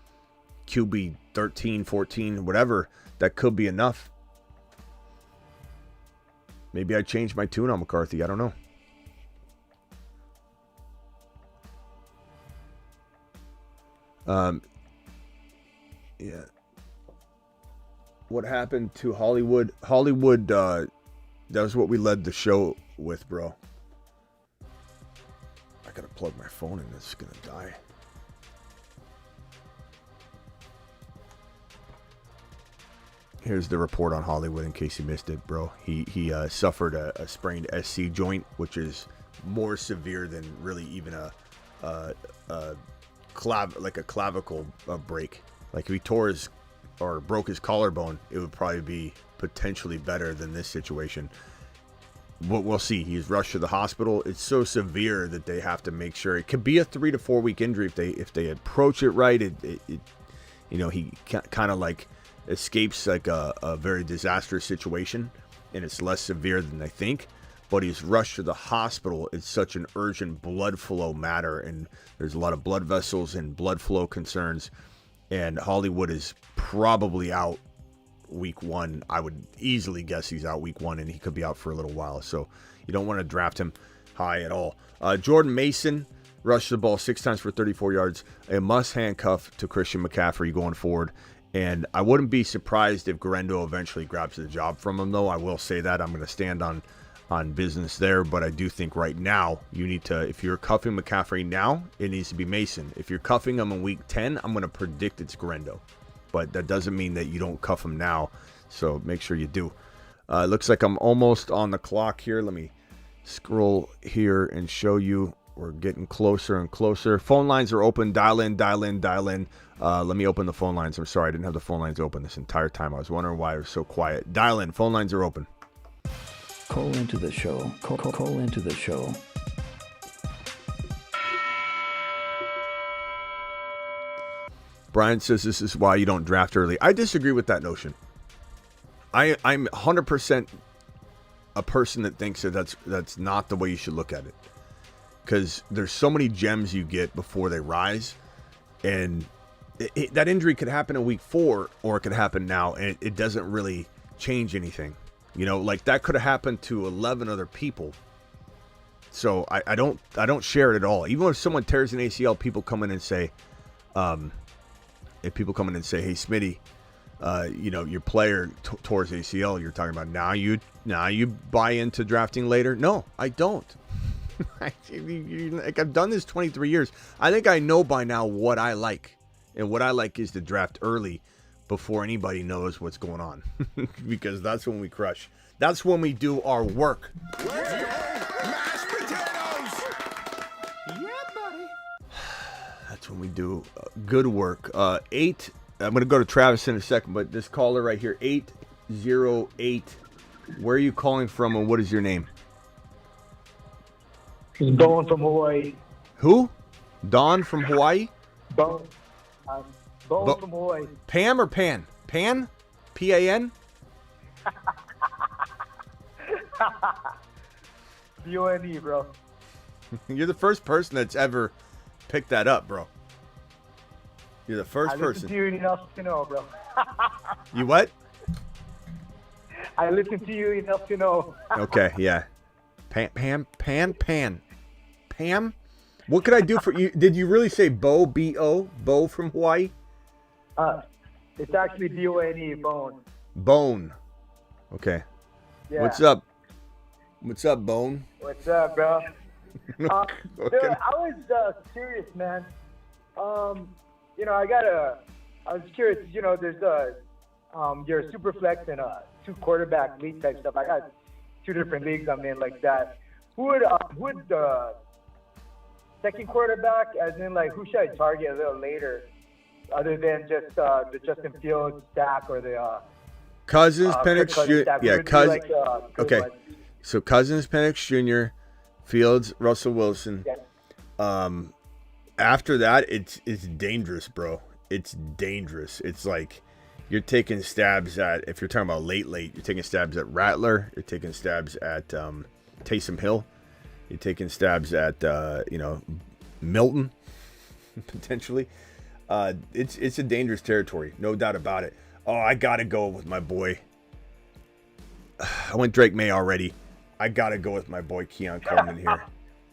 QB 13, 14, whatever, that could be enough. Maybe I change my tune on McCarthy. I don't know. Yeah. What happened to Hollywood? Hollywood, that was what we led the show with, bro. I gotta plug my phone in. It's gonna die. Here's the report on Hollywood in case you missed it, bro. He suffered a sprained SC joint, which is more severe than really even a clavicle break. Like if he tore his or broke his collarbone, it would probably be potentially better than this situation. We'll see. He's rushed to the hospital. It's so severe that they have to make sure. It could be a 3 to 4 week injury if they approach it right. It you know, he kind of like escapes like a very disastrous situation, and it's less severe than they think. But he's rushed to the hospital. It's such an urgent blood flow matter, and there's a lot of blood vessels and blood flow concerns. And Hollywood is probably out week 1. I would easily guess he's out week 1, and he could be out for a little while. So you don't want to draft him high at all. Jordan Mason rushed the ball 6 times for 34 yards. A must handcuff to Christian McCaffrey going forward. And I wouldn't be surprised if Garendo eventually grabs the job from him, though. I will say that. I'm going to stand on business there, but I do think right now you need to, if you're cuffing McCaffrey now, it needs to be Mason. If you're cuffing him in week 10, I'm going to predict it's Garendo, but that doesn't mean that you don't cuff him now, so make sure you do. It looks like I'm almost on the clock here. Let me scroll here and show you. We're getting closer and closer. Phone lines are open. Dial in. Let me open the phone lines. I'm sorry, I didn't have the phone lines open this entire time. I was wondering why it was so quiet. Dial in. Phone lines are open. Call into the show. Call into the show. Brian says this is why you don't draft early. I disagree with that notion. I'm 100% a person that thinks that that's not the way you should look at it. Because there's so many gems you get before they rise. And that injury could happen in week 4, or it could happen now, and it doesn't really change anything. You know, like that could have happened to 11 other people. So I don't share it at all. Even if someone tears an ACL, people come in and say, hey Smitty, your player towards ACL, you're talking about now you buy into drafting later. No, I don't. I've done this 23 years. I think I know by now what I like, and what I like is to draft early before anybody knows what's going on, because that's when we crush. That's when we do our work. Let's go, mashed potatoes. Yeah, buddy. That's when we do good work. 8. I'm going to go to Travis in a second, but this caller right here, 808. Where are you calling from, and what is your name? It's Bowen from Hawaii. Who? Don from Hawaii? Bowen from Hawaii. Pam or Pan? Pan? P-A-N? B-O-N-E, bro. You're the first person that's ever picked that up, bro. You're the first I person. listen to you enough to know, bro. You what? I listen to you enough to know. Okay, yeah. Pam? What could I do for you? Did you really say Bo, B-O? Bo from Hawaii? It's actually B-O-N-E, Bone. Bone. Okay. Yeah. What's up? What's up, Bone? What's up, bro? Dude, Okay. I was curious, man. I was curious, there's your Superflex and 2 quarterback league type stuff. I got 2 different leagues I'm in like that. Who would the second quarterback, as in like who should I target a little later, other than just the Justin Fields stack or the Cousins, Penix, stack? yeah, Would be Cousins. like, good Okay, one. so Cousins, Penix Jr., Fields, Russell Wilson. Yeah. After that, it's dangerous, bro. It's dangerous. It's like you're taking stabs at, if you're talking about late, you're taking stabs at Rattler. You're taking stabs at Taysom Hill. You're taking stabs at Milton potentially. It's a dangerous territory, no doubt about it. Oh, I gotta go with my boy. I went Drake May already. I gotta go with my boy Keon Coleman here.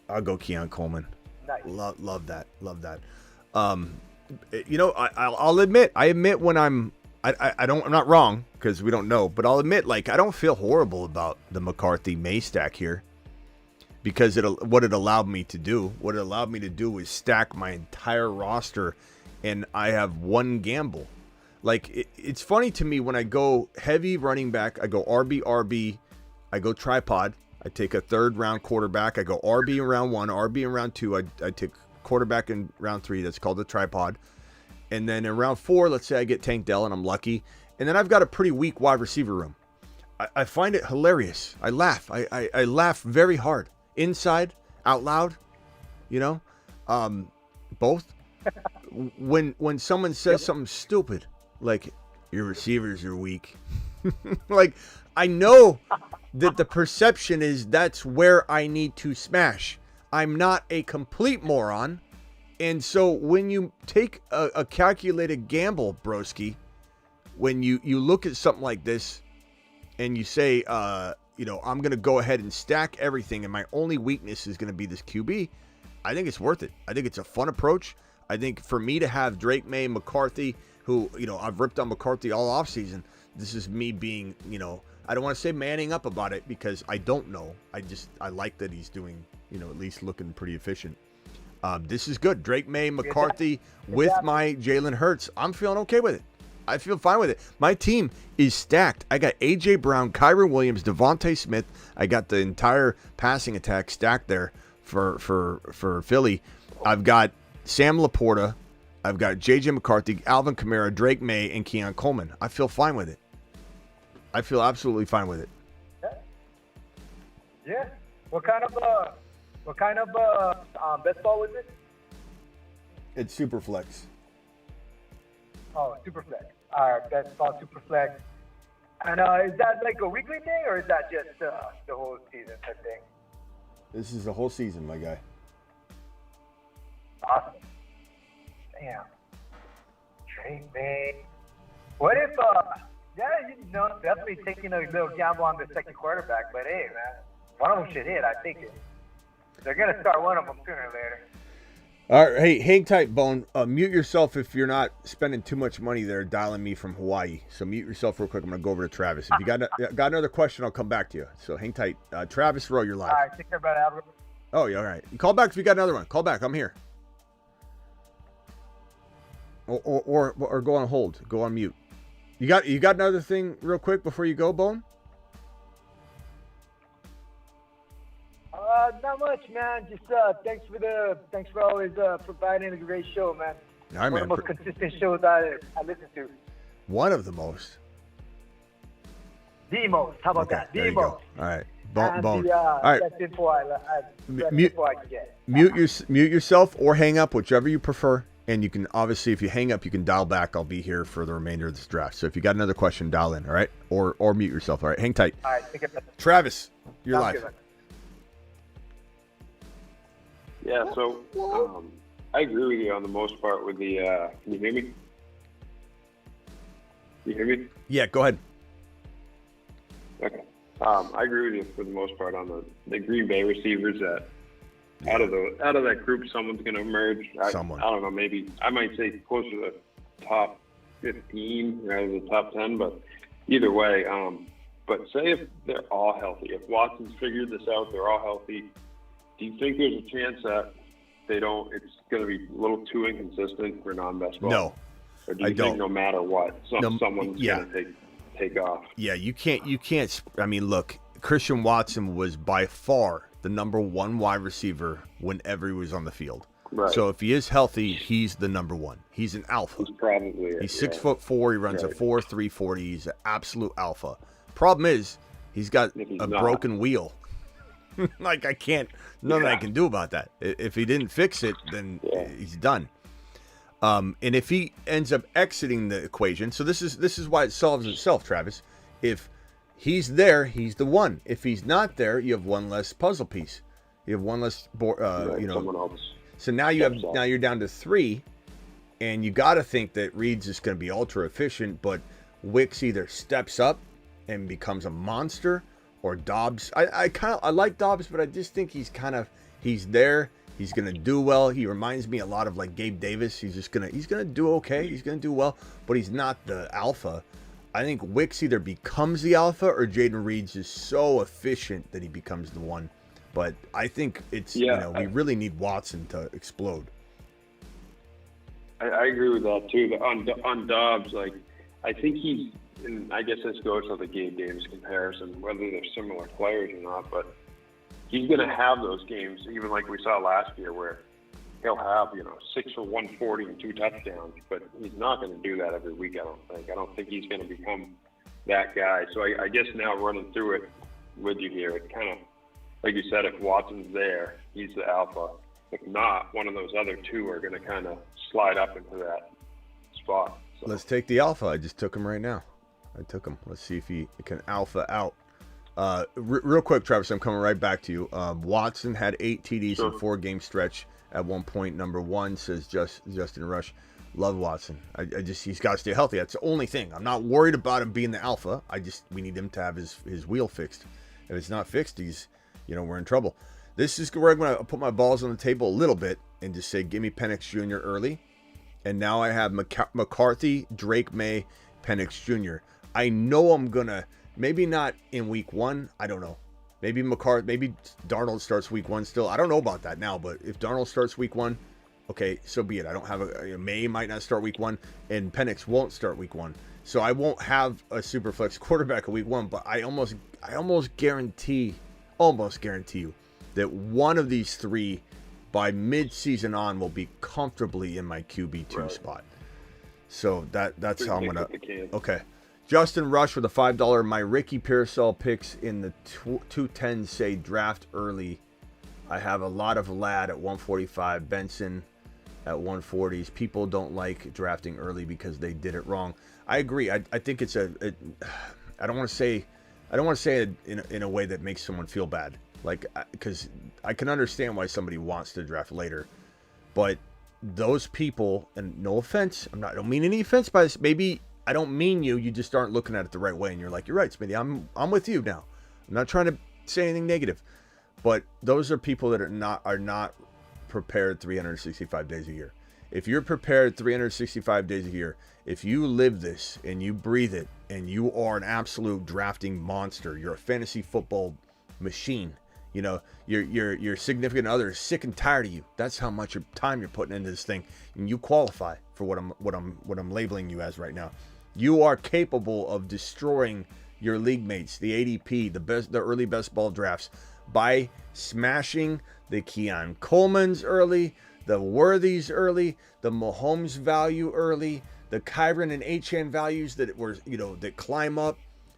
I'll go Keon Coleman. Nice. Love that. I'll admit. I admit when I'm not wrong, because we don't know, but I'll admit, like, I don't feel horrible about the McCarthy May stack here, because what it allowed me to do was stack my entire roster, and I have one gamble. Like, it's funny to me when I go heavy running back, I go RB, I go tripod, I take a 3rd round quarterback, I go RB in round 1, RB in round 2, I take quarterback in round 3, that's called the tripod. And then in round 4, let's say I get Tank Dell and I'm lucky. And then I've got a pretty weak wide receiver room. I find it hilarious. I laugh. I laugh very hard. Inside, out loud, both. When someone says something stupid, like, your receivers are weak. Like, I know that the perception is that's where I need to smash. I'm not a complete moron. And so when you take a calculated gamble, broski, when you look at something like this and you say, I'm going to go ahead and stack everything and my only weakness is going to be this QB, I think it's worth it. I think it's a fun approach. I think for me to have Drake May, McCarthy, who, I've ripped on McCarthy all offseason, this is me being, I don't want to say manning up about it because I don't know. I like that he's doing, at least looking pretty efficient. This is good. Drake May, McCarthy with my Jalen Hurts. I'm feeling okay with it. I feel fine with it. My team is stacked. I got A.J. Brown, Kyron Williams, Devontae Smith. I got the entire passing attack stacked there for Philly. I've got Sam Laporta. I've got J.J. McCarthy, Alvin Kamara, Drake May, and Keon Coleman. I feel fine with it. I feel absolutely fine with it. Yeah. What kind of best ball was it? It's Superflex. Oh, Superflex. All right, best ball Superflex. And is that like a weekly thing, or is that just the whole season type thing? This is the whole season, my guy. Awesome. Damn. Drake May. What if, definitely taking a little gamble on the second quarterback, but hey, man, one of them should hit, I think. They're going to start one of them sooner or later. All right, hey, hang tight, Bone. Mute yourself if you're not spending too much money there dialing me from Hawaii. So mute yourself real quick. I'm gonna go over to Travis. If you got another question, I'll come back to you. So hang tight. Travis Rowe, you're live. All right, take care, brother. Have a good one. Oh, yeah, all right. Call back if you got another one. Call back. I'm here. Or go on hold. Go on mute. You got another thing real quick before you go, Bone? Not much, man. Just thanks for always providing a great show, man. All right, One of the most consistent shows I listen to. One of the most. The most. How about that? There The you go. most. All right. Bone. All right. That's info I Mute can get. Mute yourself or hang up, whichever you prefer. And you can, obviously, if you hang up, you can dial back. I'll be here for the remainder of this draft. So if you got another question, dial in, all right? Or mute yourself, all right? Hang tight. All right. Take care. Travis, you're Sounds live. good. Yeah, so I agree with you on the most part with the can you hear me? You hear me? Yeah, go ahead. Okay. I agree with you for the most part on the Green Bay receivers that out of that group someone's gonna emerge. I don't know, maybe I might say closer to the top 15 rather than the top 10, but either way, but say if they're all healthy, if Watson's figured this out, they're all healthy. Do you think there's a chance that it's going to be a little too inconsistent for non-best ball? No, or do you think no matter what, someone's going to take off? Yeah, you can't. I mean, look, Christian Watson was by far the number one wide receiver whenever he was on the field. Right. So if he is healthy, he's the number one. He's an alpha. He's probably He's 6'4". He runs a 4.3 40. He's an absolute alpha. Problem is, he's got a broken wheel. Like I can't, nothing I can do about that. If he didn't fix it, then he's done. And if he ends up exiting the equation, so this is why it solves itself, Travis. If he's there, he's the one. If he's not there, you have one less puzzle piece. You have one less, someone else. So now you're down to 3, and you got to think that Reed's just going to be ultra efficient, but Wicks either steps up and becomes a monster. Or Dobbs. I like Dobbs, but I just think he's there. He's gonna do well. He reminds me a lot of like Gabe Davis. He's gonna do okay. He's gonna do well, but he's not the alpha. I think Wicks either becomes the alpha or Jaden Reed's is so efficient that he becomes the one. But I think it's we really need Watson to explode. I agree with that too. On Dobbs, like I think he's. And I guess this goes to the Gabe Davis comparison, whether they're similar players or not, but he's going to have those games, even like we saw last year, where he'll have, 6 for 140 and 2 touchdowns, but he's not going to do that every week, I don't think. I don't think he's going to become that guy. So I guess now running through it with you here, it kind of, like you said, if Watson's there, he's the alpha. If not, one of those other two are going to kind of slide up into that spot. So. Let's take the alpha. I just took him right now. Let's see if he can alpha out. Real quick, Travis, I'm coming right back to you. Watson had 8 TDs in 4-game stretch at one point. Number 1 says Justin Rush. Love Watson. He's got to stay healthy. That's the only thing. I'm not worried about him being the alpha. We need him to have his wheel fixed. If it's not fixed, we're in trouble. This is where I'm going to put my balls on the table a little bit and just say, give me Penix Jr. early. And now I have McCarthy, Drake May, Penix Jr. I know I'm gonna, maybe not in week 1. I don't know. Maybe Darnold starts week 1 still. I don't know about that now, but if Darnold starts week 1, okay, so be it. I don't have May might not start week 1, and Penix won't start week 1. So I won't have a Superflex quarterback in week 1, but I almost guarantee you that one of these 3 by mid-season on will be comfortably in my QB2 spot. So that's how I'm gonna. Okay. Justin Rush with a $5. My Ricky Pearsall picks in the 210 say draft early. I have a lot of Ladd at 145, Benson at 140s. People don't like drafting early because they did it wrong. I agree. I think it's I don't want to say it in a way that makes someone feel bad. Like, because I can understand why somebody wants to draft later, but those people, and no offense, I don't mean any offense by this. Maybe I don't mean you just aren't looking at it the right way, and you're like, you're right, Smitty, I'm with you now. I'm not trying to say anything negative, but those are people that are not prepared 365 days a year. If you're prepared 365 days a year, if you live this and you breathe it and you are an absolute drafting monster, you're a fantasy football machine. You know, your significant other is sick and tired of you. That's how much time you're putting into this thing, and you qualify for what I'm labeling you as right now. You are capable of destroying your league mates, the ADP, the early best ball drafts, by smashing the Keon Coleman's early, the Worthies early, the Mahomes value early, the Kyron and Achane values that were, you know, that climb up.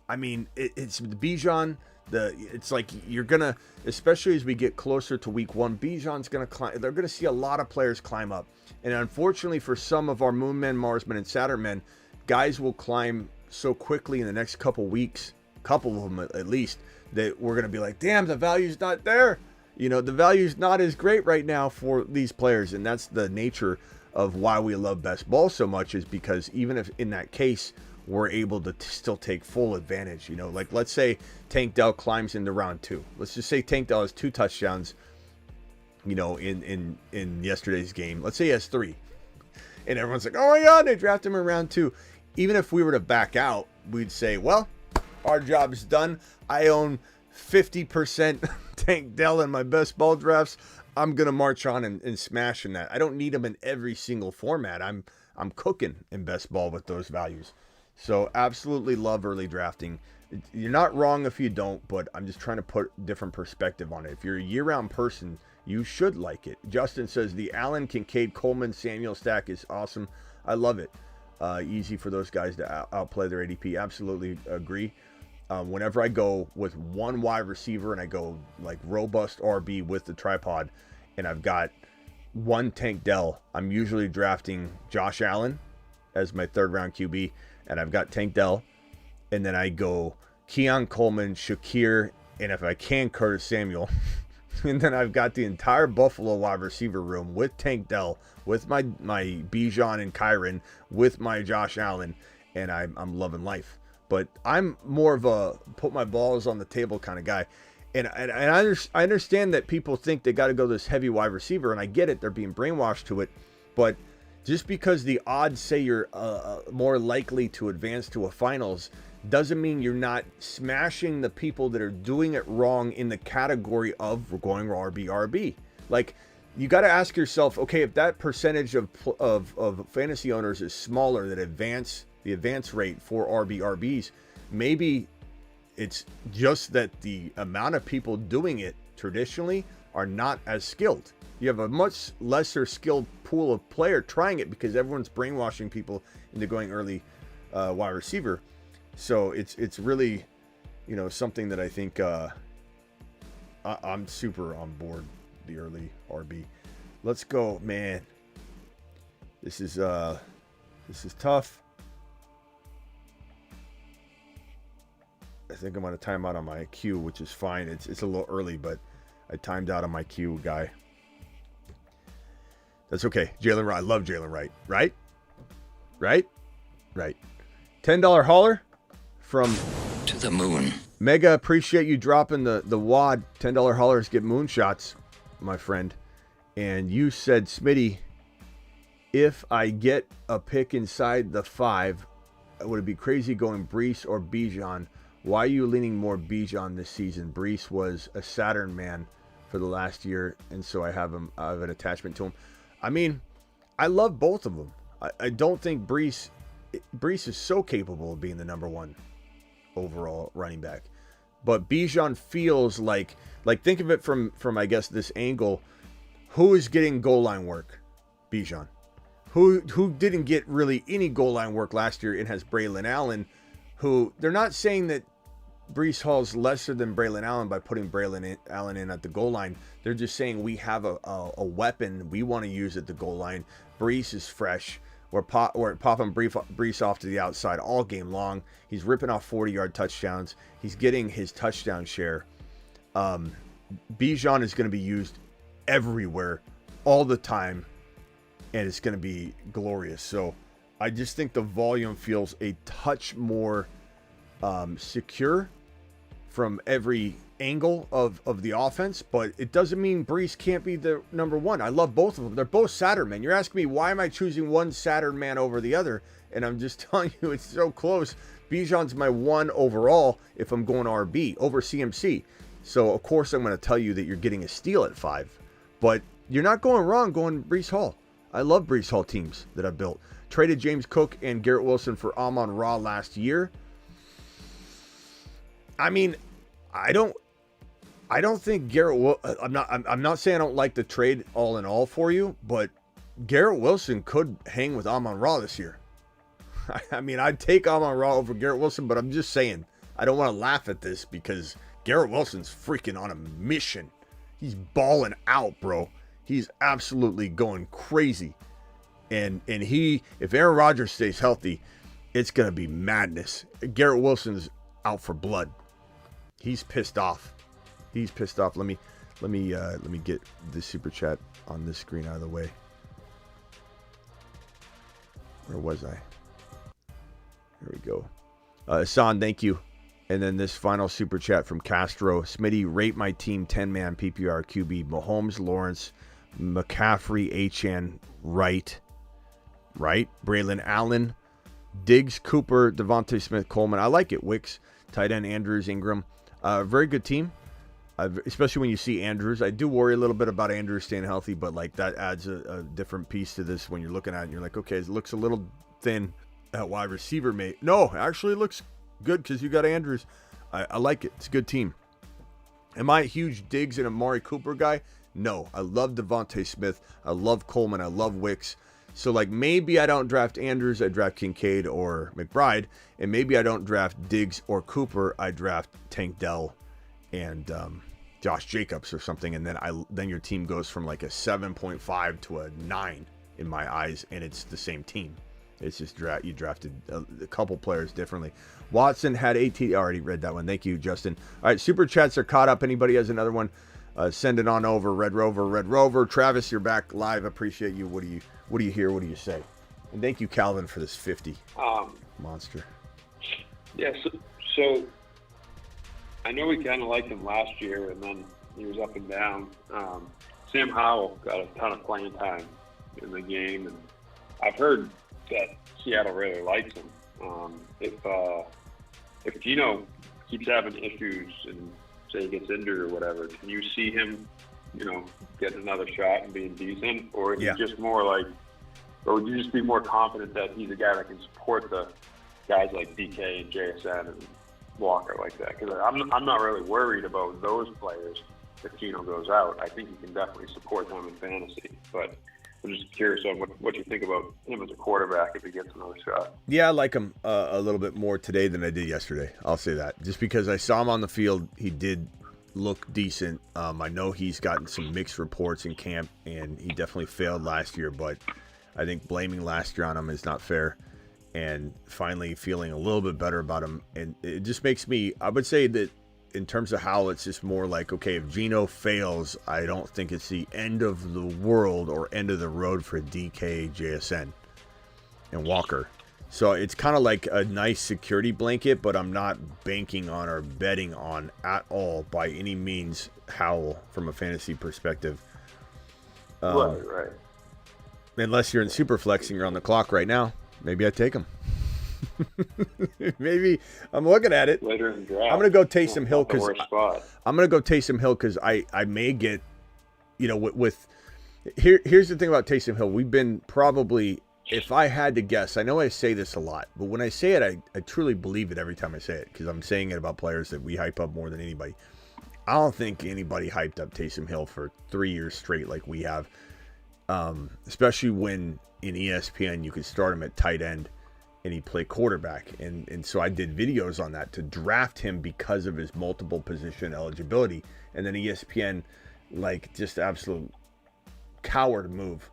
I mean, it's the Bijan. It's like you're gonna, especially as we get closer to week 1, Bijan's gonna climb. They're gonna see a lot of players climb up, and unfortunately for some of our Moon Men, Mars Men, and Saturn Men, guys will climb so quickly in the next couple weeks, couple of them at least, that we're gonna be like, damn, the value's not there. You know, the value's not as great right now for these players, and that's the nature of why we love best ball so much, is because even if in that case we're able to still take full advantage. You know, like let's say Tank Dell climbs into round 2. Let's just say Tank Dell has 2 touchdowns, you know, in yesterday's game. Let's say he has 3. And everyone's like, oh my God, they drafted him in round 2. Even if we were to back out, we'd say, well, our job is done. I own 50% Tank Dell in my best ball drafts. I'm going to march on and smash in that. I don't need him in every single format. I'm cooking in best ball with those values. So absolutely love early drafting. You're not wrong if you don't, but I'm just trying to put different perspective on it. If you're a year-round person, you should like it. Justin says the Allen, Kincaid, Coleman, Samuel stack is awesome. I love it. Easy for those guys to outplay their ADP. Absolutely agree. Whenever I go with one wide receiver and I go like robust RB with the tripod, and I've got one Tank Dell, I'm usually drafting Josh Allen as my 3rd round QB, and I've got Tank Dell, and then I go Keon Coleman, Shakir, and if I can, Curtis Samuel. And then I've got the entire Buffalo wide receiver room with Tank Dell, with my Bijan and Kyron, with my Josh Allen, and I'm loving life. But I'm more of a put my balls on the table kind of guy. And I understand that people think they got to go this heavy wide receiver, and I get it. They're being brainwashed to it. But just because the odds say you're more likely to advance to a finals doesn't mean you're not smashing the people that are doing it wrong in the category of going RB. Like, you got to ask yourself, okay, if that percentage of fantasy owners is smaller, that the advance rate for RBs, maybe it's just that the amount of people doing it traditionally are not as skilled. You have a much lesser skilled pool of player trying it because everyone's brainwashing people into going early wide receiver. So it's really, you know, something that I think I'm super on board, the early RB. Let's go, man. This is tough. I think I'm going to time out on my queue, which is fine. It's a little early, but I timed out on my queue, guy. That's okay. Jaylen Wright. I love Jaylen Wright. Right? $10 hauler from to the moon. Mega, appreciate you dropping the wad. $10 haulers get moonshots, my friend. And you said, Smitty, if I get a pick inside the 5, would it be crazy going Brees or Bijan? Why are you leaning more Bijan this season? Brees was a Saturn man for the last year, and so I have an attachment to him. I mean, I love both of them. I don't think Brees is so capable of being the number 1 overall running back. But Bijan feels like think of it from I guess this angle. Who is getting goal line work? Bijan. Who didn't get really any goal line work last year and has Braelon Allen, who they're not saying that Brees Hall's lesser than Braelon Allen by putting Braelon Allen in at the goal line. They're just saying we have a weapon we want to use at the goal line. Brees is fresh. We're popping Brees off to the outside all game long. He's ripping off 40-yard touchdowns. He's getting his touchdown share. Bijan is going to be used everywhere all the time, and it's going to be glorious. So I just think the volume feels a touch more secure from every angle of the offense, but it doesn't mean Brees can't be the number one. I love both of them. They're both Saturn men. You're asking me why am I choosing one Saturn man over the other, and I'm just telling you it's so close. Bijan's my 1 overall if I'm going RB over CMC. So of course I'm going to tell you that you're getting a steal at 5, but you're not going wrong going Brees Hall. I love Brees Hall teams that I've built. Traded James Cook and Garrett Wilson for Amon-Ra last year. I mean, I don't think Garrett. I'm not saying I don't like the trade all in all for you, but Garrett Wilson could hang with Amon-Ra this year. I mean, I'd take Amon-Ra over Garrett Wilson, but I'm just saying I don't want to laugh at this because Garrett Wilson's freaking on a mission. He's balling out, bro. He's absolutely going crazy. And if Aaron Rodgers stays healthy, it's gonna be madness. Garrett Wilson's out for blood. He's pissed off. He's pissed off. Let me get the super chat on this screen out of the way. Where was I? There we go. Hassan, thank you. And then this final super chat from Castro. Smitty, rate my team 10-man PPR QB. Mahomes, Lawrence, McCaffrey, Achane, Wright, Braelon Allen, Diggs, Cooper, Devontae Smith, Coleman. I like it. Wicks, tight end, Andrews, Ingram. Very good team, especially when you see Andrews. I do worry a little bit about Andrews staying healthy, but like that adds a different piece to this when you're looking at it and you're like, okay, it looks a little thin at wide receiver, mate. No, actually it looks good because you got Andrews. I like it. It's a good team. Am I a huge Diggs and Amari Cooper guy? No. I love Devontae Smith. I love Coleman. I love Wicks. So, like, maybe I don't draft Andrews. I draft Kincaid or McBride. And maybe I don't draft Diggs or Cooper. I draft Tank Dell and Josh Jacobs or something. And then your team goes from like a 7.5 to a 9 in my eyes. And it's the same team. It's just you drafted a couple players differently. Watson had 18. I already read that one. Thank you, Justin. All right, super chats are caught up. Anybody has another one, send it on over. Red Rover. Travis, you're back live. Appreciate you. What do you hear? What do you say? And thank you, Calvin, for this 50 monster. Yeah, so I know we kind of liked him last year, and then he was up and down. Sam Howell got a ton of playing time in the game, and I've heard that Seattle really likes him. If Geno keeps having issues and say he gets injured or whatever, can you see him, getting another shot and being decent, or is it just more like, or would you just be more confident that he's a guy that can support the guys like DK and JSN and Walker like that? Because I'm not really worried about those players if Geno goes out. I think he can definitely support them in fantasy, but I'm just curious on what you think about him as a quarterback if he gets another shot. Yeah, I like him a little bit more today than I did yesterday. I'll say that. Just because I saw him on the field, he did look decent. I know he's gotten some mixed reports in camp, and he definitely failed last year, but I think blaming last year on him is not fair. And finally feeling a little bit better about him. And it just makes me, I would say that in terms of how it's just more like, okay, if Geno fails, I don't think it's the end of the world or end of the road for DK, JSN, and Walker. So it's kind of like a nice security blanket, but I'm not banking on or betting on at all by any means Howell from a fantasy perspective. Right. Unless you're in Superflex and you're on the clock right now, maybe I take him. Maybe I'm looking at it. Later in the draft. I'm gonna go Taysom Hill because I may get, here's the thing about Taysom Hill. We've been probably, if I had to guess, I know I say this a lot, but when I say it, I truly believe it every time I say it because I'm saying it about players that we hype up more than anybody. I don't think anybody hyped up Taysom Hill for 3 years straight like we have, especially when in ESPN you could start him at tight end and he played quarterback. And so I did videos on that to draft him because of his multiple position eligibility. And then ESPN, like, just absolute coward move,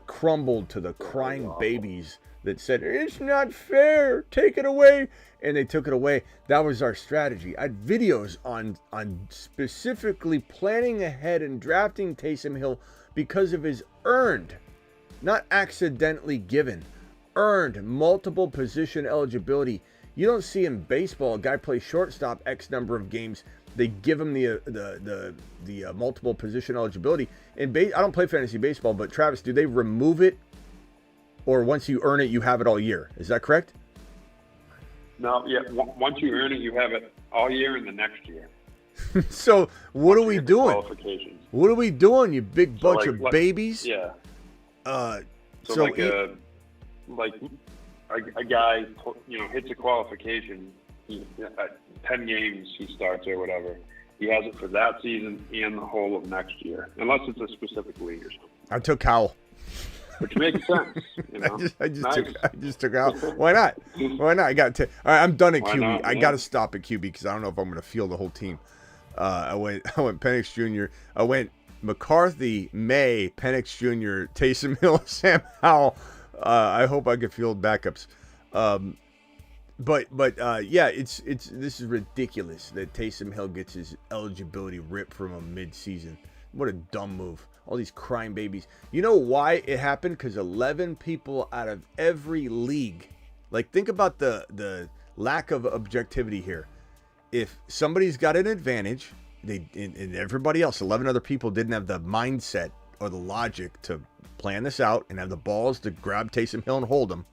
crumbled to the crying babies that said, it's not fair, take it away. And they took it away. That was our strategy. I had videos on specifically planning ahead and drafting Taysom Hill because of his earned, not accidentally given, earned multiple position eligibility. You don't see in baseball a guy play shortstop X number of games. They give him the multiple position eligibility. I don't play fantasy baseball, but Travis, do they remove it, or once you earn it, you have it all year? Is that correct? No, yeah. Once you earn it, you have it all year and the next year. So what are we doing? Qualifications. What are we doing, you big bunch of babies? Yeah. So a guy, hits a qualification. 10 games he starts or whatever. He has it for that season and the whole of next year, unless it's a specific league or something. I took Howell. Which makes sense. I just took out. Why not? I got to. All right, I'm done at QB. Not, I got to stop at QB because I don't know if I'm going to field the whole team. I went Penix Jr. I went McCarthy, May, Penix Jr., Taysom Hill, Sam Howell. I hope I can field backups. But this is ridiculous that Taysom Hill gets his eligibility ripped from him mid-season. What a dumb move. All these crying babies. You know why it happened? Because 11 people out of every league. Like, think about the lack of objectivity here. If somebody's got an advantage, and everybody else, 11 other people, didn't have the mindset or the logic to plan this out and have the balls to grab Taysom Hill and hold him,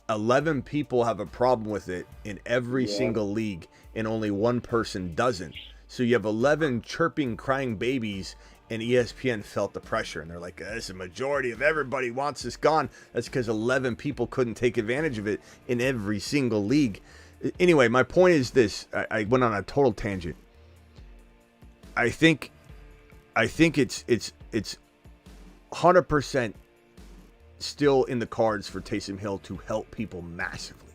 11 people have a problem with it in every single league, and only one person doesn't. So you have 11 chirping, crying babies, and ESPN felt the pressure, and they're like, "This a majority of everybody wants this gone." That's because 11 people couldn't take advantage of it in every single league. Anyway, my point is this: I went on a total tangent. I think it's 100% still in the cards for Taysom Hill to help people massively,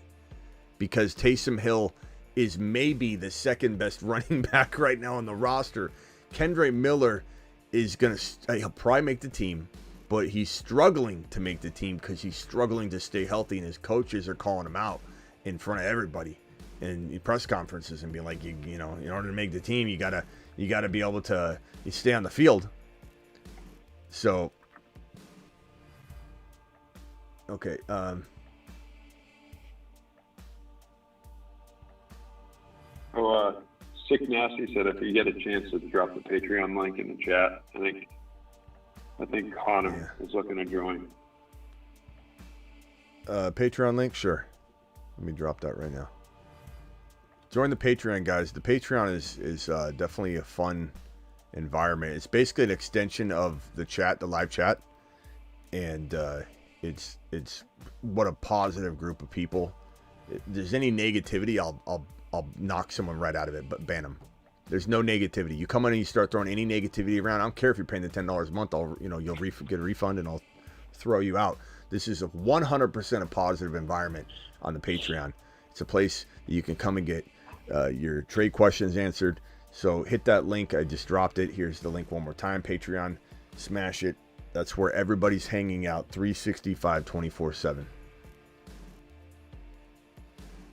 because Taysom Hill is maybe the second best running back right now on the roster. Kendre Miller is he'll probably make the team, but he's struggling to make the team because he's struggling to stay healthy, and his coaches are calling him out in front of everybody in press conferences and being like, you know, in order to make the team, you gotta be able to stay on the field. So, okay, Sick Nasty said if you get a chance to drop the Patreon link in the chat, I think Connor is looking to join. Patreon link, sure. Let me drop that right now. Join the Patreon, guys. The Patreon is definitely a fun environment. It's basically an extension of the chat, the live chat, and it's what a positive group of people. If there's any negativity, I'll knock someone right out of it, but ban them. There's no negativity. You come in and you start throwing any negativity around. I don't care if you're paying the $10 a month. You'll get a refund and I'll throw you out. This is a 100% a positive environment on the Patreon. It's a place that you can come and get your trade questions answered. So hit that link. I just dropped it. Here's the link one more time. Patreon. Smash it. That's where everybody's hanging out 365 24/7.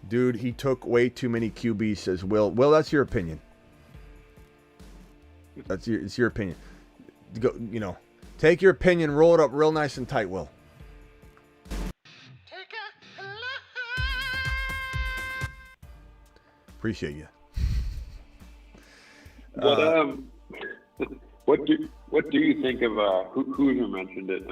Dude, he took way too many QBs, says Will. Will, that's your opinion. It's your opinion. Go, take your opinion, roll it up real nice and tight, Will. Appreciate you. What do you think of Hoosier mentioned it?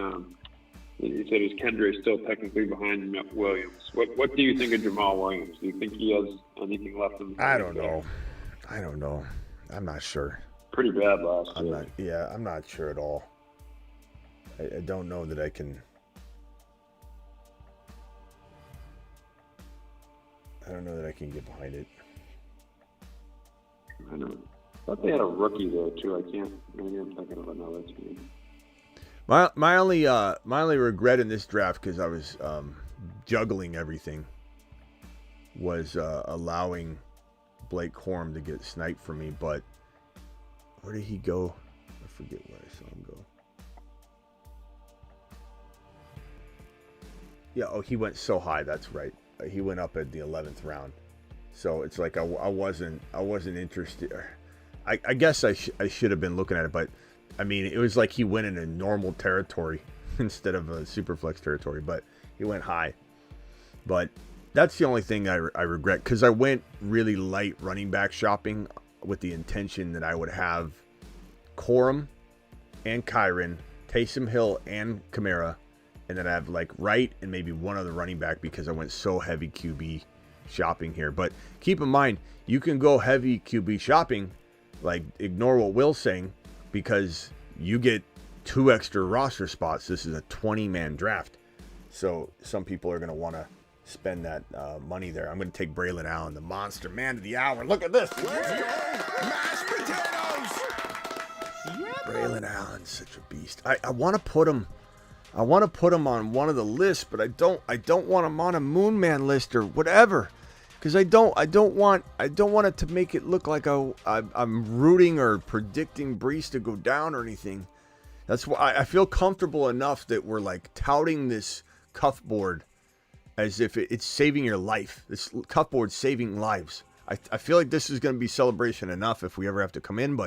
He said his Kendre is still technically behind Williams. What do you think of Jamal Williams? Do you think he has anything left in the I don't know. I'm not sure. Pretty bad last year. I'm not sure at all. I don't know that I can. I don't know that I can get behind it. I know. I thought they had a rookie though too. Maybe I'm thinking of another team. My only regret in this draft, because I was juggling everything, was allowing Blake Corum to get sniped from me. But where did he go? I forget where I saw him go. Yeah, he went so high. That's right. He went up at the 11th round. So it's like I wasn't interested. I guess I should have been looking at it, but I mean, it was like he went in a normal territory instead of a Superflex territory, but he went high. But That's the only thing I regret, because I went really light running back shopping with the intention that I would have Corum and Kyron, Taysom Hill and Kamara, and then I have like Wright and maybe one other running back because I went so heavy QB shopping here. But keep in mind, you can go heavy QB shopping, like ignore what Will's saying, because you get 2 extra roster spots. This is a 20-man draft. So some people are going to want to spend that money there. I'm going to take Braelon Allen, the monster man of the hour. Look at this. Mashed potatoes. Braelon Allen's such a beast. I want to put him. I want to put him on one of the lists, but I don't want him on a Moon Man list or whatever, because I don't want it to make it look like I'm rooting or predicting Brees to go down or anything. That's why I feel comfortable enough that we're like touting this cuff board as if it's saving your life. This cuff board's saving lives. I feel like this is going to be celebration enough if we ever have to come in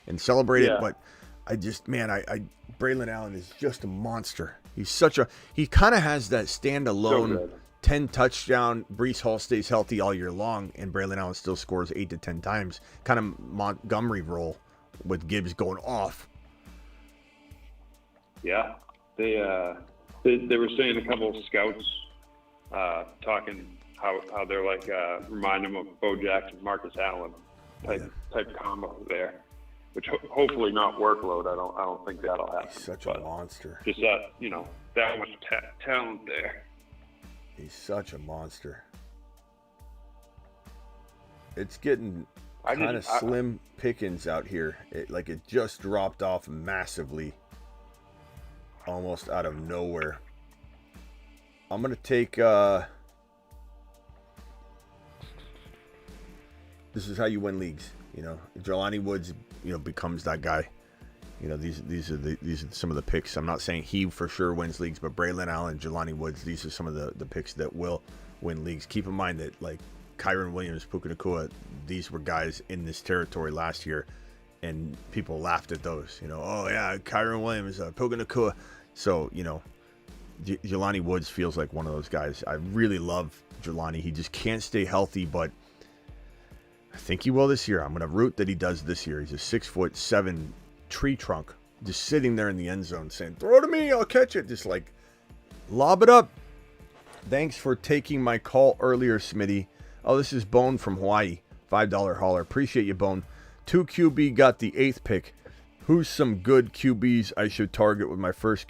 and celebrate it. But I just, man, Braelon Allen is just a monster. He kind of has that standalone 10 touchdown. Brees Hall stays healthy all year long, and Braelon Allen still scores 8 to 10 times. Kind of Montgomery role with Gibbs going off. Yeah, they were saying, a couple of scouts talking how they're like remind them of Bo Jackson, Marcus Allen type combo there, which hopefully not workload. I don't think that'll happen. He's such a monster. Just that much talent there. He's such a monster. It's getting kind of slim pickings out here. It just dropped off massively, almost out of nowhere. I'm gonna take. This is how you win leagues. Jelani Woods, becomes that guy. These are some of the picks. I'm not saying he for sure wins leagues, but Braelon Allen, Jelani Woods, these are some of the picks that will win leagues. Keep in mind that like Kyron Williams, Puka Nacua, these were guys in this territory last year, and people laughed at those. Oh yeah, Kyron Williams, Puka Nacua. So Jelani Woods feels like one of those guys. I really love Jelani. He just can't stay healthy, but I think he will this year. I'm going to root that he does this year. He's a 6'7" tree trunk, just sitting there in the end zone saying, throw to me, I'll catch it. Just like lob it up. Thanks for taking my call earlier, Smitty. Oh, this is Bone from Hawaii. $5 hauler. Appreciate you, Bone. 2 QB got the 8th pick. Who's some good QBs I should target with my first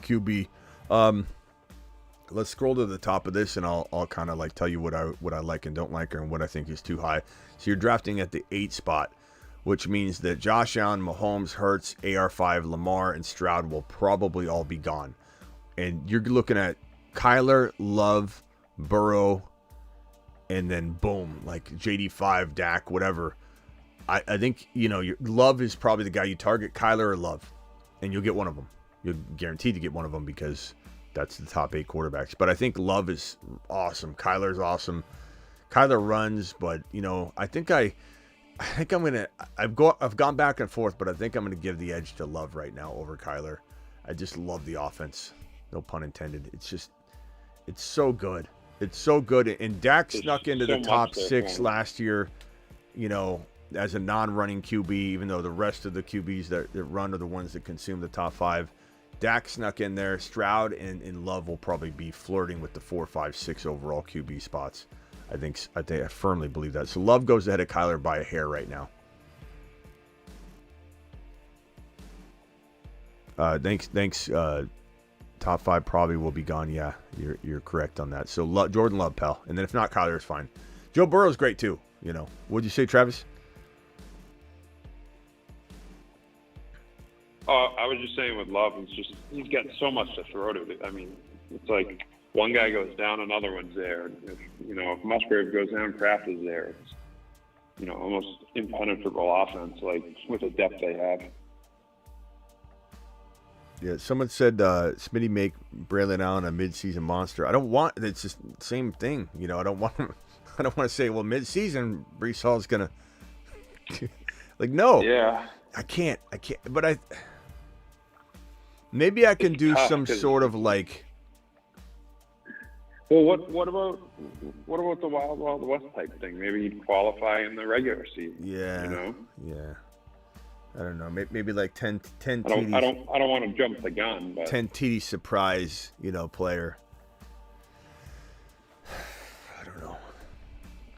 QB? Let's scroll to the top of this, and I'll kind of like tell you what I like and don't like, and what I think is too high. So you're drafting at the 8 spot, which means that Josh Allen, Mahomes, Hurts, AR5, Lamar, and Stroud will probably all be gone. And you're looking at Kyler, Love, Burrow, and then boom, like JD5, Dak, whatever. I think, your Love is probably the guy you target, Kyler or Love, and you'll get one of them. You're guaranteed to get one of them because that's the top 8 quarterbacks. But I think Love is awesome. Kyler's awesome. Kyler runs, but I think I'm gonna. I've gone back and forth, but I think I'm gonna give the edge to Love right now over Kyler. I just love the offense. No pun intended. It's so good. It's so good. And Dak snuck into the top 6 last year, as a non-running QB, even though the rest of the QBs that run are the ones that consume the top 5. Dak snuck in there. Stroud and Love will probably be flirting with the 4, 5, 6 overall QB spots. I firmly believe that. So Love goes ahead of Kyler by a hair right now. Thanks. Top 5 probably will be gone. Yeah, you're correct on that. So Jordan Love, pal. And then if not, Kyler is fine. Joe Burrow's great too. What'd you say, Travis? Oh, I was just saying with Love, he's got so much to throw to. I mean, it's like one guy goes down, another one's there. If Musgrave goes down, Kraft is there. It's, almost impenetrable offense, like with the depth they have. Yeah, someone said Smitty make Braelon Allen a midseason monster. I don't want. It's just the same thing. I don't want to say, well, midseason Brees Hall's gonna like no. Yeah. I can't. But maybe I can do some sort of like Well, what about the Wild Wild West type thing? Maybe he'd qualify in the regular season. Yeah. You know? Yeah. I don't know. Maybe like 10 I don't TDs. I don't want to jump the gun, but 10 TD surprise, player. I don't know.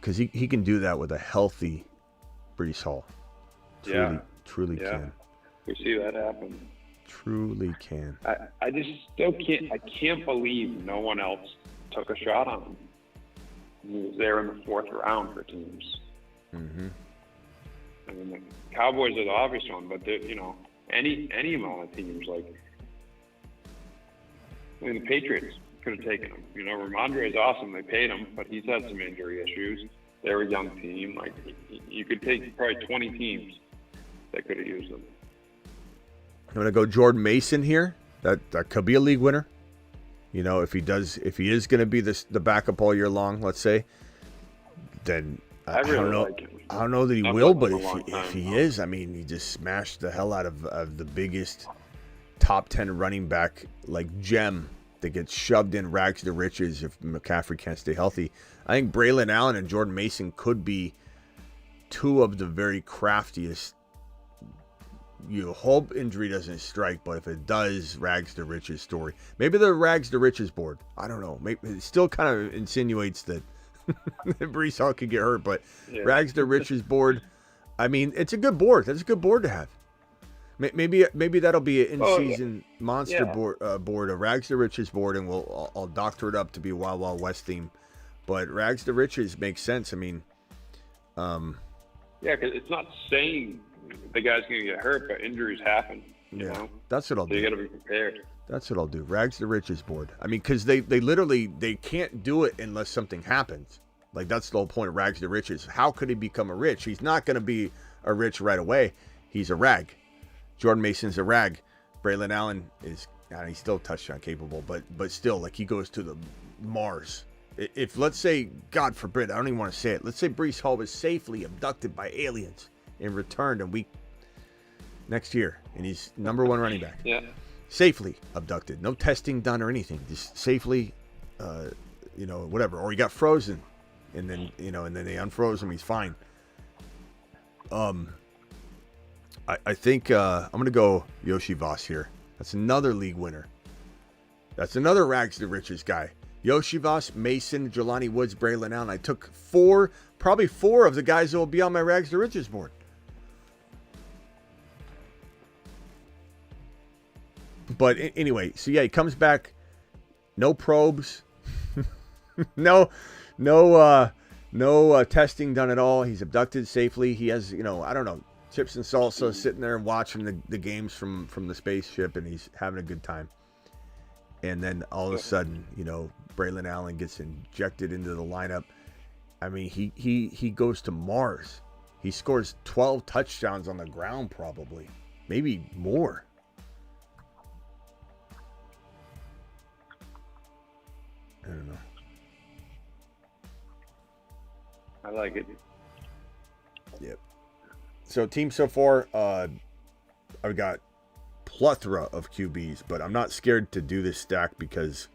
Because he can do that with a healthy Breece Hall. Truly can. We see that happen. Truly can. I just still can't believe no one else took a shot on him. He was there in the 4th round for teams. Mm-hmm. I mean, the Cowboys are the obvious one, but any amount of teams, like, I mean, the Patriots could have taken him. Ramondre is awesome. They paid him, but he's had some injury issues. They're a young team. Like, you could take probably 20 teams that could have used him. I'm going to go Jordan Mason here. That could be a league winner. If he is going to be the backup all year long, let's say, then I really don't know. like him. I don't know that he will, but if he is, I mean, he just smashed the hell out of the biggest top 10 running back gem that gets shoved in rags to riches if McCaffrey can't stay healthy. I think Braelon Allen and Jordan Mason could be two of the very craftiest. You hope injury doesn't strike, but if it does, rags to riches story. Maybe the rags to riches board. I don't know. Maybe it still kind of insinuates that Breece Hall could get hurt, but rags to riches board. I mean, it's a good board. That's a good board to have. Maybe that'll be an in-season monster board, a rags to riches board, and I'll doctor it up to be a Wild Wild West theme. But rags to riches makes sense. I mean, because it's not saying the guy's going to get hurt, but injuries happen. You know? That's what I'll do. You got to be prepared. That's what I'll do. Rags to riches board. I mean, because they literally can't do it unless something happens. Like, that's the whole point of rags to riches. How could he become a rich? He's not going to be a rich right away. He's a rag. Jordan Mason's a rag. Braelon Allen is, he's still touchdown capable, but still, like, he goes to the Mars. If, let's say, God forbid, I don't even want to say it, let's say Breece Hall was safely abducted by aliens and returned next year, and he's number 1 running back. Yeah. Safely abducted. No testing done or anything. Just safely, whatever. Or he got frozen, and then they unfroze him. He's fine. I think I'm going to go Yoshi Voss here. That's another league winner. That's another rags to riches guy. Yoshi Voss, Mason, Jelani Woods, Braelon Allen. I took probably four of the guys that will be on my rags to riches board. But anyway, so yeah, he comes back. No probes. no testing done at all. He's abducted safely. He has, I don't know, chips and salsa sitting there and watching the games from the spaceship, and he's having a good time. And then all of a sudden, Braelon Allen gets injected into the lineup. I mean, he goes to Mars. He scores 12 touchdowns on the ground, probably. Maybe more. I don't know. I like it. Yep. So team so far, I've got plethora of QBs, but I'm not scared to do this stack because,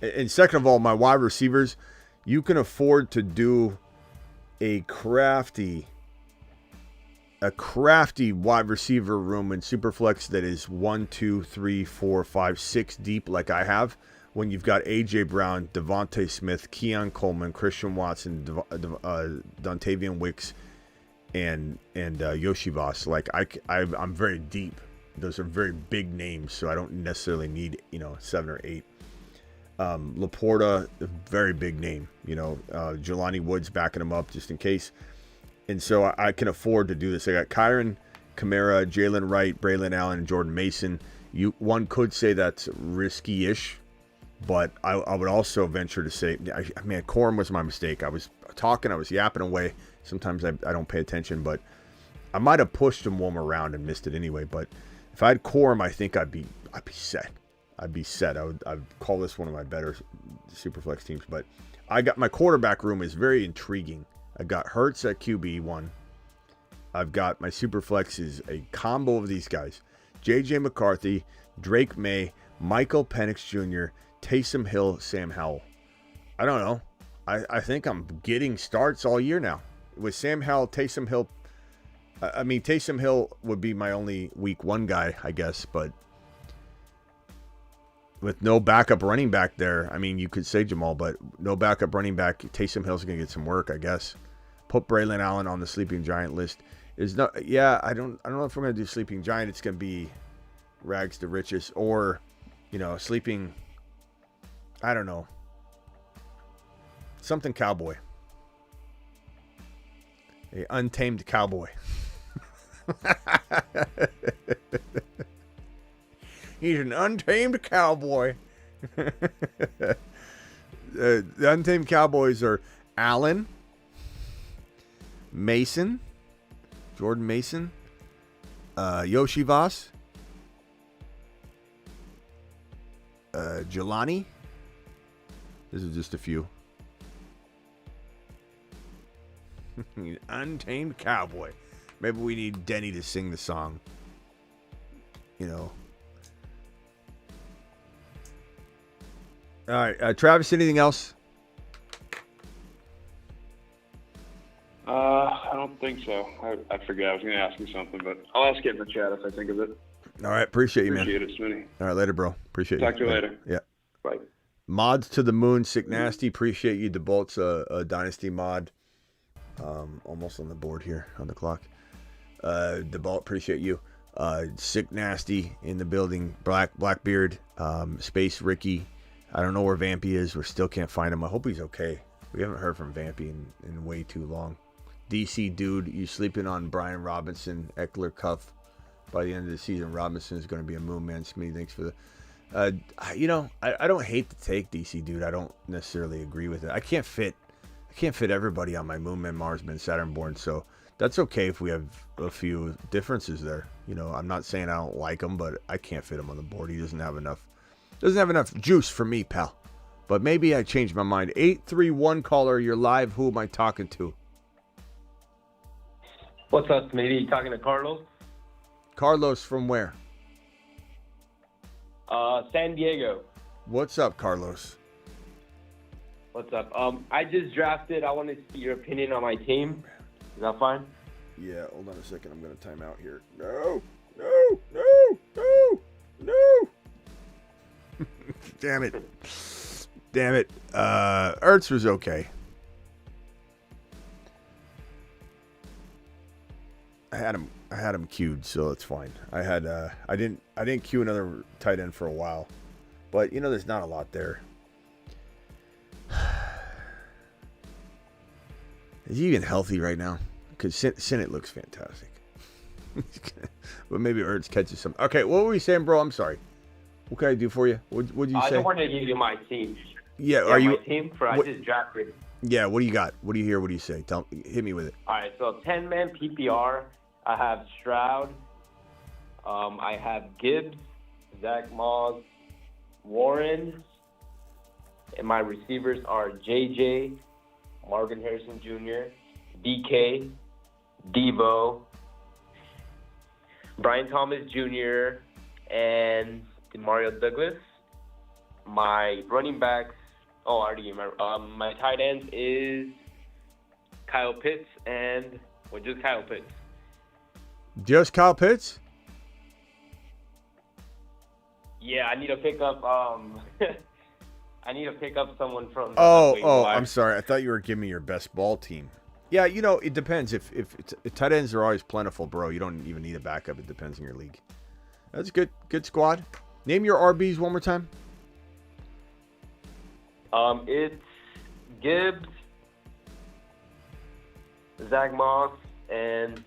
and second of all, my wide receivers, you can afford to do a crafty wide receiver room in Superflex that is 1, 2, 3, 4, 5, 6 deep, like I have. When you've got A.J. Brown, Devontae Smith, Keon Coleman, Christian Watson, Dontavian Wicks, and Yoshi Voss. Like I'm very deep. Those are very big names, so I don't necessarily need 7 or 8. Laporta, a very big name. Jelani Woods backing him up just in case. And so I can afford to do this. I got Kyron Kamara, Jaylen Wright, Braelon Allen, and Jordan Mason. One could say that's risky-ish. But I would also venture to say, Corum was my mistake. I was talking, I was yapping away. Sometimes I don't pay attention, but I might have pushed him one more round and missed it anyway. But if I had Corum, I think I'd be set. I'd call this one of my better Superflex teams. But I got my quarterback room is very intriguing. I got Hurts at QB1. I've got my Superflex is a combo of these guys: J.J. McCarthy, Drake May, Michael Penix Jr., Taysom Hill, Sam Howell. I don't know. I think I'm getting starts all year now. With Sam Howell, Taysom Hill. I mean, Taysom Hill would be my only week 1 guy, I guess. But with no backup running back there, I mean, you could say Jamal, but no backup running back, Taysom Hill's going to get some work, I guess. Put Braelon Allen on the sleeping giant list. I don't know if we're going to do sleeping giant. It's going to be rags to riches or, sleeping, I don't know. Something cowboy. A untamed cowboy. He's an untamed cowboy. The untamed cowboys are Allen, Mason, Jordan Mason, Yoshi Voss, Jelani. This is just a few. Untamed cowboy. Maybe we need Denny to sing the song. All right, Travis, anything else? I don't think so. I forget. I was going to ask you something, but I'll ask it in the chat if I think of it. All right, appreciate you, man. Appreciate it, Smitty. All right, later, bro. Appreciate you. Talk to you later. Yeah. Bye. Mods to the moon, Sick Nasty. Appreciate you. DeBolt's a Dynasty mod. Almost on the board here on the clock. DeBolt, appreciate you. Sick Nasty in the building. Blackbeard. Space Ricky. I don't know where Vampy is. We still can't find him. I hope he's okay. We haven't heard from Vampy in way too long. DC Dude, you sleeping on Brian Robinson, Eckler Cuff. By the end of the season, Robinson is going to be a moon man. Smitty, thanks for the... I don't hate the take, DC Dude. I don't necessarily agree with it. I can't fit everybody on my Moonman, Marsman, Saturnborn, so that's okay if we have a few differences there. I'm not saying I don't like him, but I can't fit him on the board. He doesn't have enough juice for me, pal. But maybe I changed my mind. 831 caller, you're live. Who am I talking to? What's up, Smitty? You talking to Carlos? Carlos from where? San Diego. What's up, Carlos? What's up? I just drafted. I want to see your opinion on my team. Is that fine? Yeah, hold on a second. I'm going to time out here. No. Damn it. Ertz was okay. I had him queued, so it's fine. I didn't queue another tight end for a while. But there's not a lot there. Is he even healthy right now? Because Sinnott looks fantastic. But maybe Ertz catches some. Okay, what were you saying, bro? I'm sorry. What can I do for you? What did you say? I just wanted to give you my team. Yeah, are you? My team I just drafted. Yeah, what do you got? What do you hear? What do you say? Hit me with it. All right, so 10-man PPR. I have Stroud. I have Gibbs, Zach Moss, Warren. And my receivers are JJ, Marvin Harrison Jr., DK, Debo, Brian Thomas Jr., and Demario Douglas. My running backs, I already remember. My tight ends is Kyle Pitts just Kyle Pitts. Just Kyle Pitts? Yeah, I need to pick up. I need to pick up someone from. I'm sorry. I thought you were giving me your best ball team. Yeah, it depends. If tight ends are always plentiful, bro, you don't even need a backup. It depends on your league. That's a good squad. Name your RBs one more time. It's Gibbs, Zach Moss, and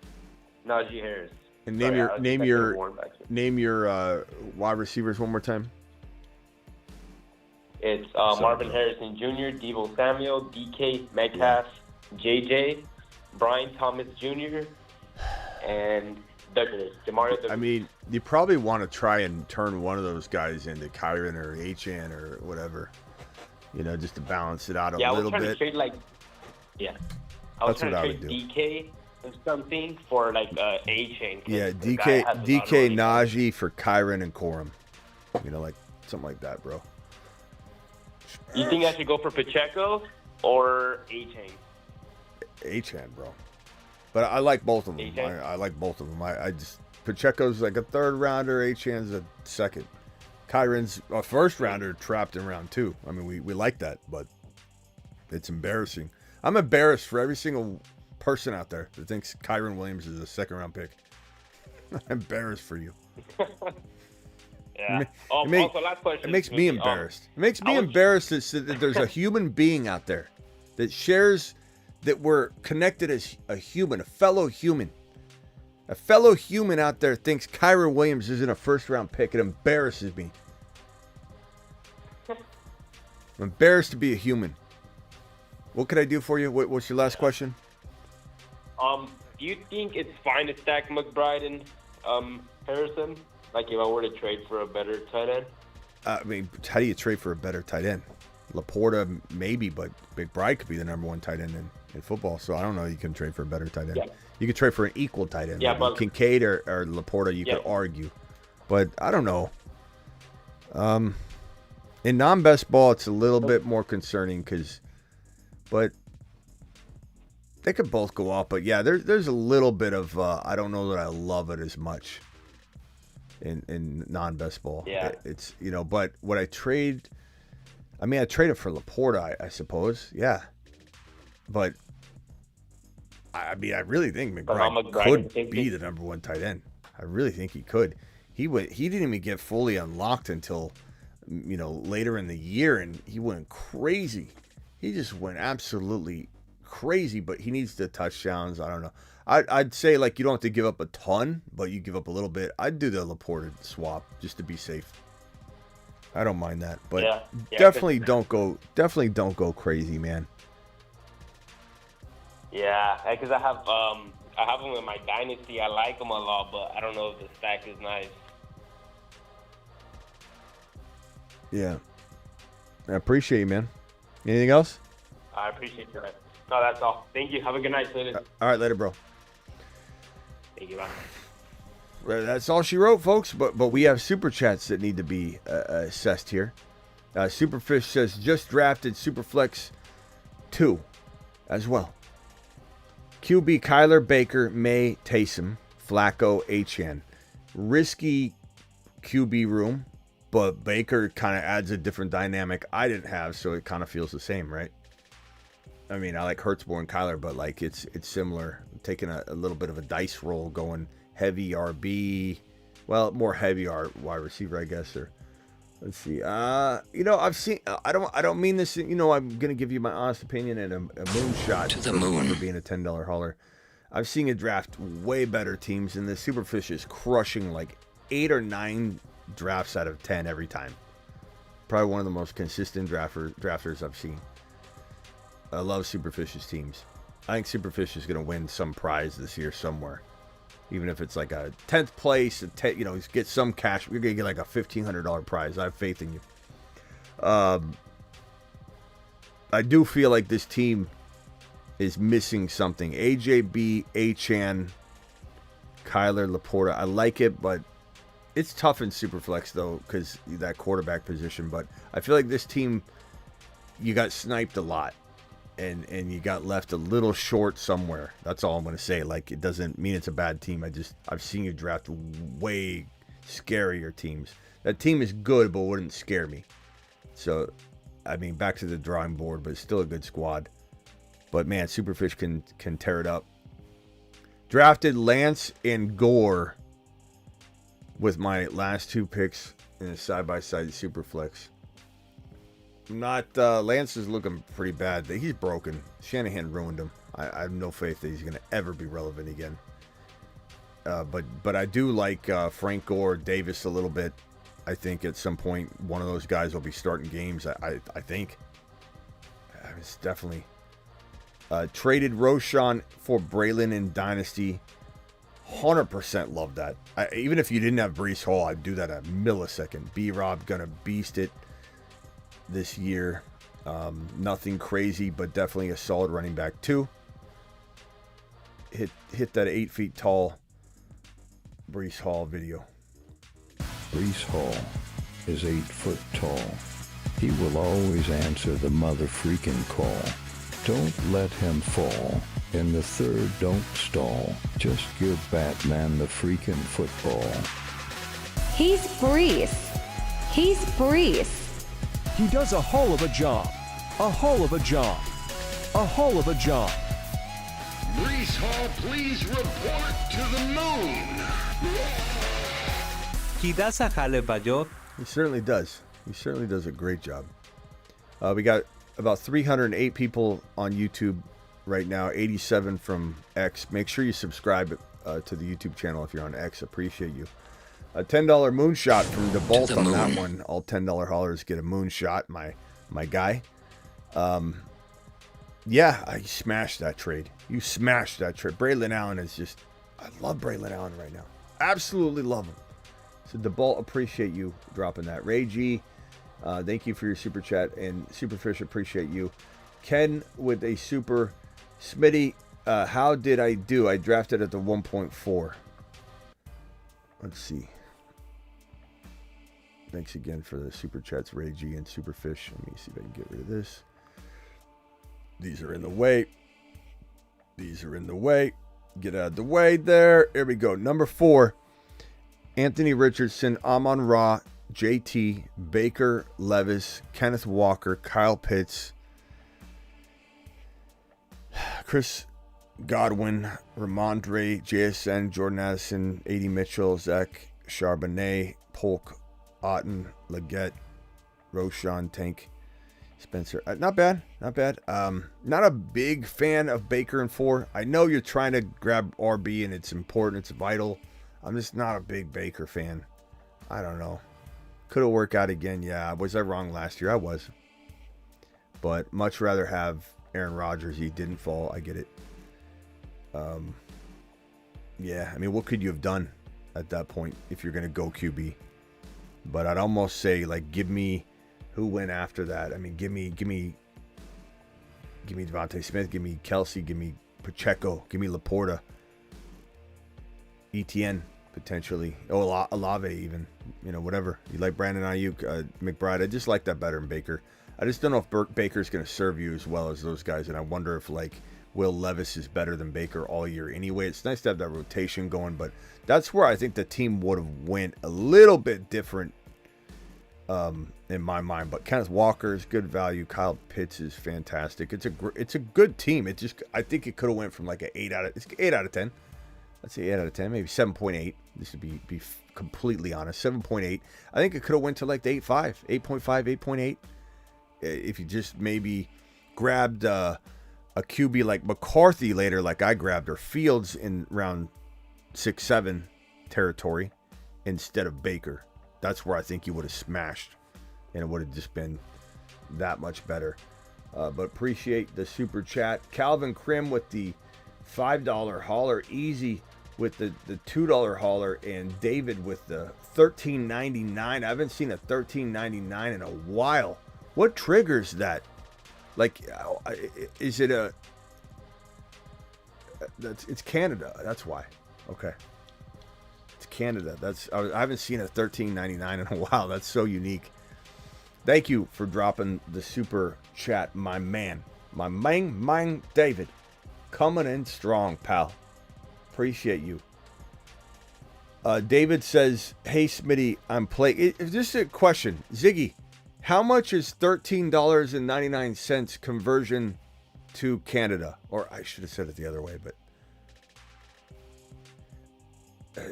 Najee Harris. And name your wide receivers one more time. It's Marvin Harrison Jr., Deebo Samuel, DK Metcalf, JJ, Brian Thomas Jr., and Douglas, Demario Douglas. I mean, you probably want to try and turn one of those guys into Kyron or HN or whatever, just to balance it out a little bit. I was trying to trade DK and something for HN. Yeah, DK Najee for Kyron and Corum. Something like that, bro. You think I should go for Pacheco or Achane? Achane, bro. But I like both of them. Achane? I like both of them. I just Pacheco's like a third rounder. Achane's a second. Kyron's a first rounder trapped in round 2. I mean, we like that, but it's embarrassing. I'm embarrassed for every single person out there that thinks Kyren Williams is a second round pick. I'm embarrassed for you. Yeah. Also, last question. It makes me embarrassed. It makes me embarrassed that there's a human being out there that shares that we're connected as a human, a fellow human. A fellow human out there thinks Kyren Williams isn't a first-round pick. It embarrasses me. I'm embarrassed to be a human. What could I do for you? What's your last question? Do you think it's fine to stack McBride and Harrison? Like if I were to trade for a better tight end? I mean, how do you trade for a better tight end? Laporta, maybe, but McBride could be the number 1 tight end in football. So I don't know. You can trade for a better tight end. Yeah. You could trade for an equal tight end. Yeah, like but Kincaid or Laporta, you could argue. But I don't know. In non-best ball, it's a little bit more concerning but they could both go off. But yeah, there's a little bit of I don't know that I love it as much in non-best ball. Yeah. It's, but what I trade, I mean, I traded for Laporta, I suppose. Yeah. But I mean, I really think McBride could be the number 1 tight end. I really think he could. He didn't even get fully unlocked until, later in the year, and he went crazy. He just went absolutely crazy, but he needs the touchdowns. I don't know. I'd say, like, you don't have to give up a ton, but you give up a little bit. I'd do the Laporta swap just to be safe. I don't mind that, but definitely don't go crazy, man. Yeah, because I have him in my dynasty. I like him a lot, but I don't know if the stack is nice. Yeah, I appreciate you, man. Anything else? I appreciate that. No, that's all. Thank you. Have a good night, Smitty. All right, later, bro. Thank you, man. That's all she wrote, folks. But we have super chats that need to be assessed here. Superfish says just drafted Superflex 2 as well. QB Kyler, Baker, May, Taysom, Flacco, Achane. Risky QB room, but Baker kind of adds a different dynamic I didn't have, so it kind of feels the same, right? I mean, I like Hurtsborn and Kyler, but like it's similar. I'm taking a little bit of a dice roll, going heavy RB, well, more heavy wide receiver, I guess. Or let's see. I've seen. I don't mean this. I'm gonna give you my honest opinion and a moonshot to the moon for being a $10 hauler. I've seen a draft way better teams, and the Superfish is crushing like 8 or 9 drafts out of 10 every time. Probably one of the most consistent drafters I've seen. I love Superfish's teams. I think Superfish is going to win some prize this year somewhere. Even if it's like a 10th place, get some cash. You're going to get like a $1,500 prize. I have faith in you. I do feel like this team is missing something. AJB, Achane, Kyler, Laporta. I like it, but it's tough in Superflex, though, because that quarterback position. But I feel like this team, you got sniped a lot. And you got left a little short somewhere. That's all I'm going to say. Like, it doesn't mean it's a bad team. I've seen you draft way scarier teams. That team is good, but wouldn't scare me. So, I mean, back to the drawing board, but it's still a good squad. But, man, Superfish can tear it up. Drafted Lance and Gore with my last 2 picks in a side-by-side Superflex. Lance is looking pretty bad. He's broken. Shanahan ruined him. I have no faith that he's going to ever be relevant again. But I do like Frank Gore, Davis a little bit. I think at some point one of those guys will be starting games. I think. It's definitely traded Roshan for Braelon in Dynasty. 100% love that. Even if you didn't have Breece Hall, I'd do that a millisecond. B-Rob gonna beast it this year. Nothing crazy, but definitely a solid running back too. Hit that 8 feet tall Breece Hall video. Breece Hall is 8 foot tall. He will always answer the mother freaking call. Don't let him fall. In the third, don't stall. Just give Batman the freaking football. He's Brees. He's Brees. He does a whole of a job. A whole of a job. A whole of a job. Brees Hall, please report to the moon. He does a hell of a job. He certainly does. He certainly does a great job. We got about 308 people on YouTube right now, 87 from X. Make sure you subscribe to the YouTube channel if you're on X. Appreciate you. A $10 moonshot from DeBolt on that one. All $10 haulers get a moonshot, my guy. Yeah, I smashed that trade. You smashed that trade. Braelon Allen is just... I love Braelon Allen right now. Absolutely love him. So DeBolt, appreciate you dropping that. Ray G, thank you for your super chat. And Superfish, appreciate you. Ken with a super. Smitty, how did I do? I drafted at the 1.4. Let's see. Thanks again for the super chats, Ray G and Superfish. Let me see if I can get rid of this. These are in the way. These are in the way. Get out of the way there. Here we go. Number 4. Anthony Richardson, Amon-Ra, JT, Baker, Levis, Kenneth Walker, Kyle Pitts, Chris Godwin, Ramondre, JSN, Jordan Addison, A.D. Mitchell, Zach Charbonnet, Polk, Otten, Leggett, Roshan, Tank, Spencer. Not bad. Not bad. Not a big fan of Baker and 4. I know you're trying to grab RB and it's important. It's vital. I'm just not a big Baker fan. I don't know. Could have worked out again. Yeah. Was I wrong last year? I was. But much rather have Aaron Rodgers. He didn't fall. I get it. Yeah. I mean, what could you have done at that point if you're going to go QB? But I'd almost say, like, give me who went after that. I mean, give me Devontae Smith. Give me Kelsey. Give me Pacheco. Give me Laporta. ETN, potentially. Oh, Olave even. You know, whatever. You like Brandon Ayuk, McBride. I just like that better than Baker. I just don't know if Baker's going to serve you as well as those guys. And I wonder if, like, Will Levis is better than Baker all year anyway. It's nice to have that rotation going. But that's where I think the team would have went a little bit different in my mind. But Kenneth Walker is good value. Kyle Pitts is fantastic. It's a good team. It just, I think it could have went from like an 8 out of 10. Let's say 8 out of 10, maybe 7.8. This would be completely honest. 7.8. I think it could have went to like the 8.5, 8.5, 8.8. If you just maybe grabbed a QB like McCarthy later, like I grabbed, or Fields in round 6, 7 territory instead of Baker. That's where I think you would have smashed, and it would have just been that much better. But appreciate the super chat. Calvin Krim with the $5 hauler. Easy with the $2 hauler, and David with the $13.99. I haven't seen a $13.99 in a while. What triggers that? Like, is it a... It's Canada. That's why. Okay. It's Canada. I haven't seen a $13.99 in a while. That's so unique. Thank you for dropping the super chat, my man. My man, David. Coming in strong, pal. Appreciate you. David says, hey, Smitty, I'm playing. This is a question. Ziggy, how much is $13.99 conversion to Canada? Or I should have said it the other way, but...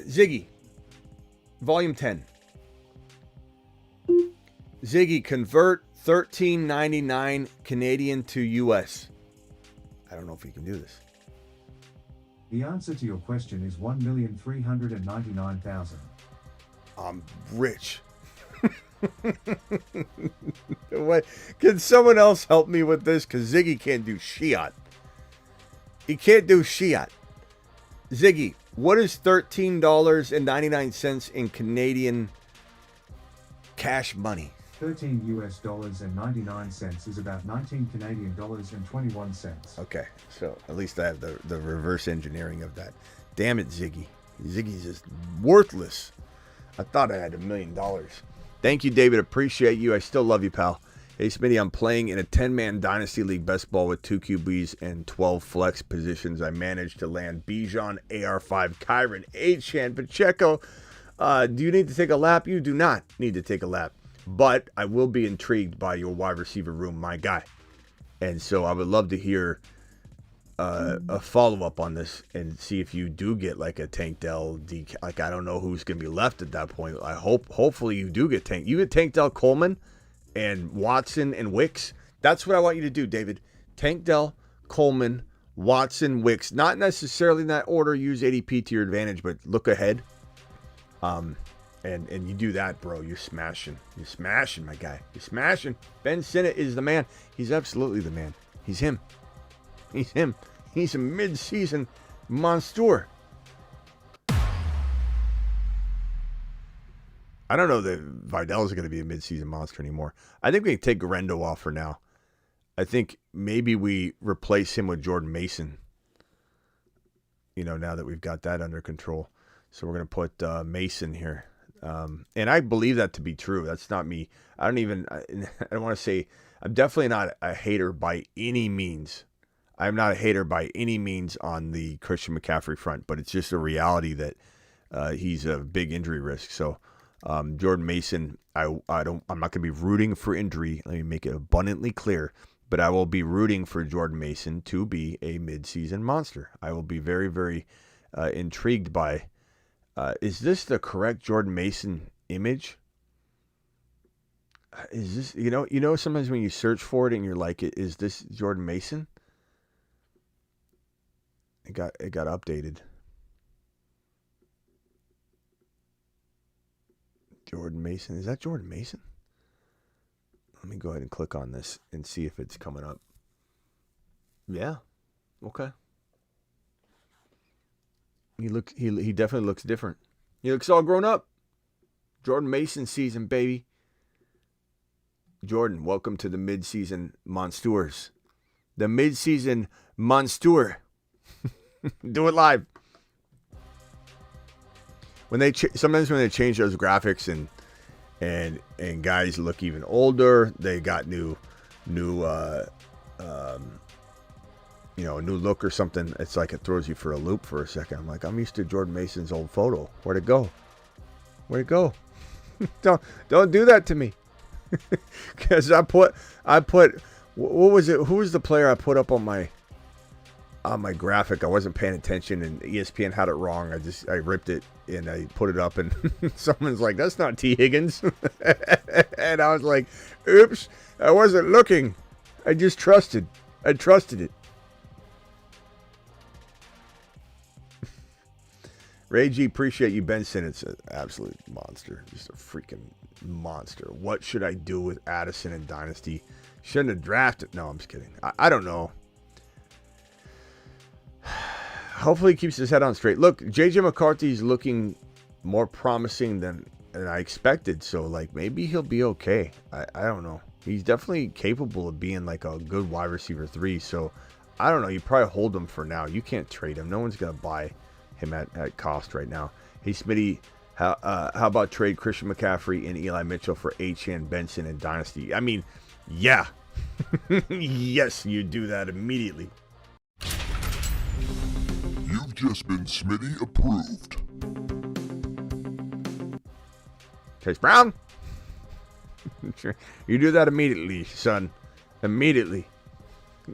Ziggy, volume 10. Ziggy, convert $13.99 Canadian to US. I don't know if you can do this. The answer to your question is 1,399,000. I'm rich. What? Can someone else help me with this? Because Ziggy can't do shiat. He can't do shiat. Ziggy, what is $13.99 in Canadian cash money? $13 is about 19 Canadian dollars and 21 cents. Okay, so at least I have the reverse engineering of that. Damn it, Ziggy. Ziggy's just worthless. I thought I had $1 million. Thank you, David. Appreciate you. I still love you, pal. Hey, Smitty, I'm playing in a 10-man Dynasty League best ball with 2 QBs and 12 flex positions. I managed to land Bijan, AR5, Kyron, Achane, Pacheco. Do you need to take a lap? You do not need to take a lap. But I will be intrigued by your wide receiver room, my guy. And so I would love to hear a follow-up on this and see if you do get like a Tank Dell. Like, I don't know who's going to be left at that point. Hopefully you do get Tank. You get Tank Dell, Coleman, and Watson and Wicks. That's what I want you to do, David. Tank Dell, Coleman, Watson, Wicks. Not necessarily in that order. Use ADP to your advantage, but look ahead. And you do that, bro. You're smashing. You're smashing, my guy. You're smashing. Ben Sinnott is the man. He's absolutely the man. He's him. He's him. He's a mid-season monster. I don't know that Vidal is going to be a mid-season monster anymore. I think we can take Garendo off for now. I think maybe we replace him with Jordan Mason. You know, now that we've got that under control. So we're going to put Mason here. And I believe that to be true. That's not me. I don't want to say, I'm definitely not a hater by any means. I'm not a hater by any means on the Christian McCaffrey front, but it's just a reality that he's a big injury risk. So Jordan Mason, I'm not going to be rooting for injury. Let me make it abundantly clear. But I will be rooting for Jordan Mason to be a midseason monster. I will be very, very intrigued by. Is this the correct Jordan Mason image? Is this, you know, sometimes when you search for it and you're like, is this Jordan Mason? It got updated. Jordan Mason. Is that Jordan Mason? Let me go ahead and click on this and see if it's coming up. Yeah. Okay. He definitely looks different. He looks all grown up. Jordan Mason season, baby. Jordan, welcome to the mid-season monsters. The mid-season monster. Do it live. Sometimes when they change those graphics and guys look even older, they got new look or something. It's like it throws you for a loop for a second. I'm like, I'm used to Jordan Mason's old photo. Where'd it go? Don't do that to me. Because I put what was it? Who was the player I put up on my graphic? I wasn't paying attention and ESPN had it wrong. I ripped it and I put it up and someone's like, that's not T. Higgins. And I was like, oops, I wasn't looking. I trusted it. Ray G, appreciate you. Ben Sinnott's an absolute monster. Just a freaking monster. What should I do with Addison and Dynasty? Shouldn't have drafted. No, I'm just kidding. I don't know. Hopefully he keeps his head on straight. Look, JJ McCarthy's looking more promising than I expected. So, like, maybe he'll be okay. I don't know. He's definitely capable of being, like, a good wide receiver 3. So, I don't know. You probably hold him for now. You can't trade him. No one's going to buy him at cost right now. Hey, Smitty, how about trade Christian McCaffrey and Eli Mitchell for Achane, Benson, and Dynasty? I mean, yeah. Yes, you do that immediately. You've just been Smitty approved. Chase Brown? You do that immediately, son. Immediately.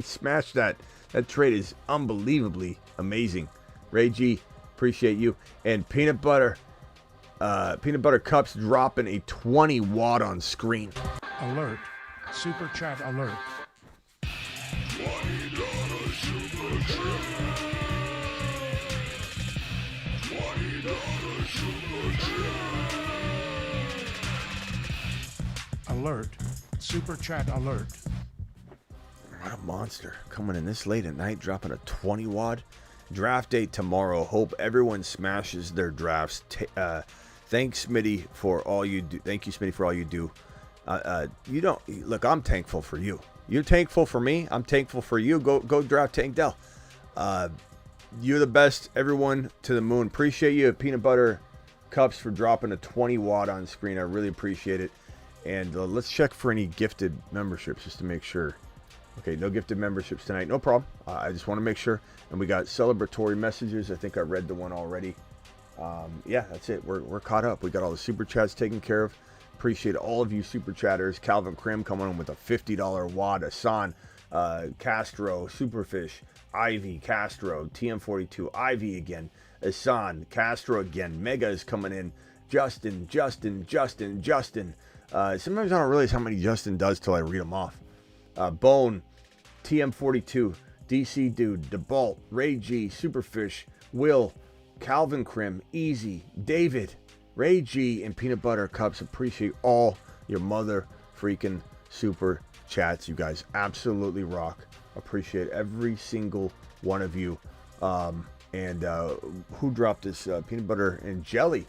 Smash that. That trade is unbelievably amazing. Ray G, appreciate you. And Peanut Butter Cups dropping a 20 watt on screen. Alert. Super chat alert. $20 super chat. $20 super chat. Alert. Super chat alert. What a monster. Coming in this late at night, dropping a 20 watt. Draft date tomorrow. Hope everyone smashes their drafts. Thanks, Smitty, for all you do. Thank you, Smitty, for all you do. You don't look. I'm thankful for you. You're thankful for me. I'm thankful for you. Go draft Tank Dell. You're the best. Everyone to the moon. Appreciate you, Peanut Butter Cups, for dropping a 20 watt on screen. I really appreciate it. And let's check for any gifted memberships just to make sure. Okay, no gifted memberships tonight. No problem. I just want to make sure. And we got celebratory messages. I think I read the one already. Yeah, that's it. We're caught up. We got all the super chats taken care of. Appreciate all of you super chatters. Calvin Krim coming in with a $50 wad. Asan, Castro, Superfish, Ivy, Castro, TM42, Ivy again, Asan, Castro again. Mega is coming in. Justin. Sometimes I don't realize how many Justin does till I read them off. Bone, TM42, DC Dude, DeBalt, Ray G, Superfish, Will, Calvin Krim, Easy, David, Ray G, and Peanut Butter Cups. Appreciate all your mother freaking super chats. You guys absolutely rock. Appreciate every single one of you. Who dropped this peanut butter and jelly?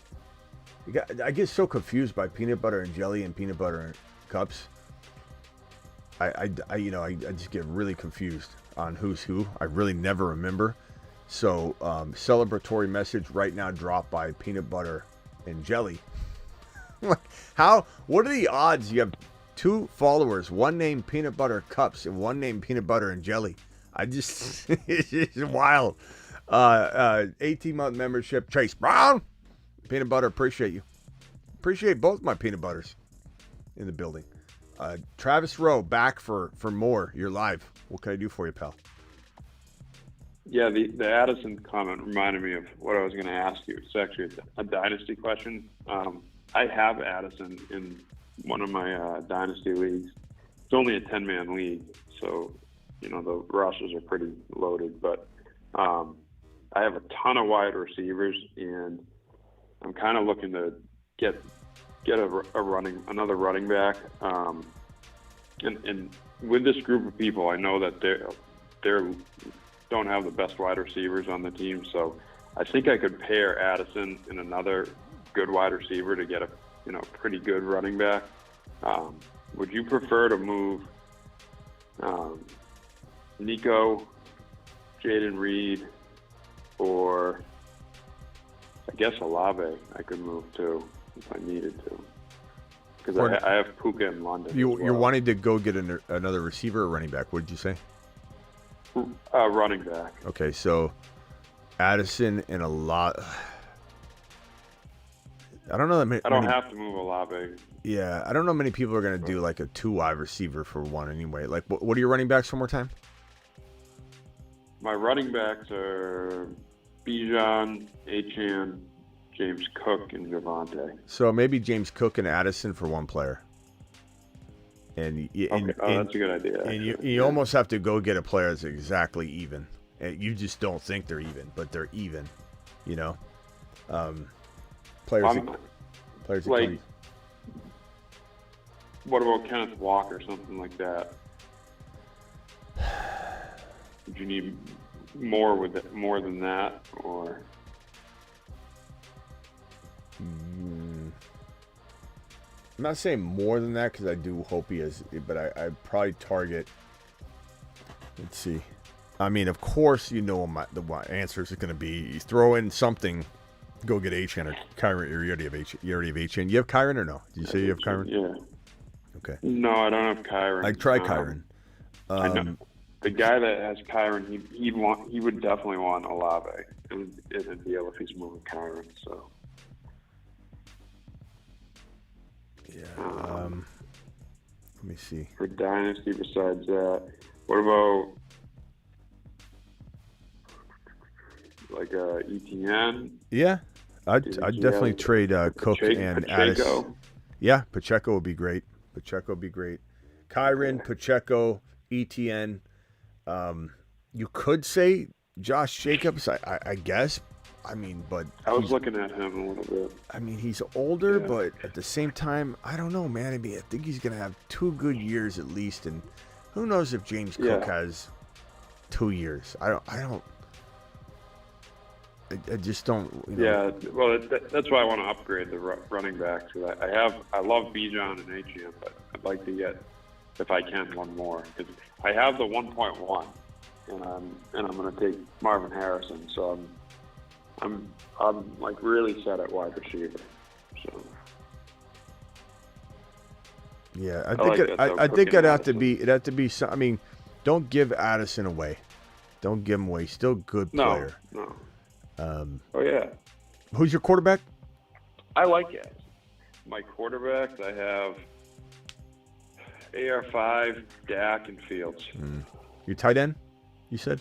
I get so confused by peanut butter and jelly and peanut butter cups. I just get really confused on who's who. I really never remember. So celebratory message right now dropped by peanut butter and jelly. What are the odds you have 2 followers, one named Peanut Butter Cups and one named Peanut Butter and Jelly? It's just wild. 18-month membership, Chase Brown. Peanut butter, appreciate you. Appreciate both my peanut butters in the building. Travis Rowe, back for more. You're live. What can I do for you, pal? Yeah, the Addison comment reminded me of what I was going to ask you. It's actually a dynasty question. I have Addison in one of my dynasty leagues. It's only a 10-man league, so the rosters are pretty loaded. But I have a ton of wide receivers, and I'm kind of looking to get another running back. And with this group of people, I know that they don't have the best wide receivers on the team, so I think I could pair Addison and another good wide receiver to get a pretty good running back. Would you prefer to move Nico, Jaden Reed, or I guess Olave I could move to if I needed to? Because I have Puka in London. You're wanting to go get another receiver or running back. What did you say? Running back. Okay, so Addison and a lot. I don't know that many. I don't have to move Olave. Yeah, I don't know many people are going to do like a 2 wide receiver for one anyway. Like, what are your running backs one more time? My running backs are Bijan, Achane, James Cook, and Javonte. So maybe James Cook and Addison for one player. And that's a good idea. And you almost have to go get a player that's exactly even. And you just don't think they're even, but they're even. Players like, what about Kenneth Walker, something like that? Would you need more than that, or? I'm not saying more than that because I do hope he is, but I'd probably target. Let's see. I mean, of course, what the answers are going to be. You throw in something, go get Achane or Kyron. You already have Achane. You have Kyron or no? Did you say you have Kyron? Yeah. Okay. No, I don't have Kyron. I try Kyron. I know. The guy that has Kyron, he would definitely want Olave. It'd be able if he's moving Kyron. So. Yeah. Let me see. For Dynasty, besides that, what about like ETN? Yeah, I'd definitely trade Cook and Addison. Yeah, Pacheco would be great. Kyron, Pacheco, ETN. You could say Josh Jacobs, I guess. I mean, but I was looking at him a little bit. I mean, he's older, but at the same time, I don't know, man. I mean, I think he's going to have 2 good years at least, and who knows if James Cook has 2 years. I just don't. Yeah, well, that's why I want to upgrade the running backs. I love Bijan and Achane, but I'd like to get, if I can, one more. Because I have the 1.1, and I'm going to take Marvin Harrison. So I'm like really set at wide receiver. So Yeah, I think it'd have to be. It'd have to be. I mean, don't give Addison away. Don't give him away. He's still a good player. No. Oh yeah. Who's your quarterback? I like it. My quarterbacks, I have AR5, Dak, and Fields. Your tight end, you said?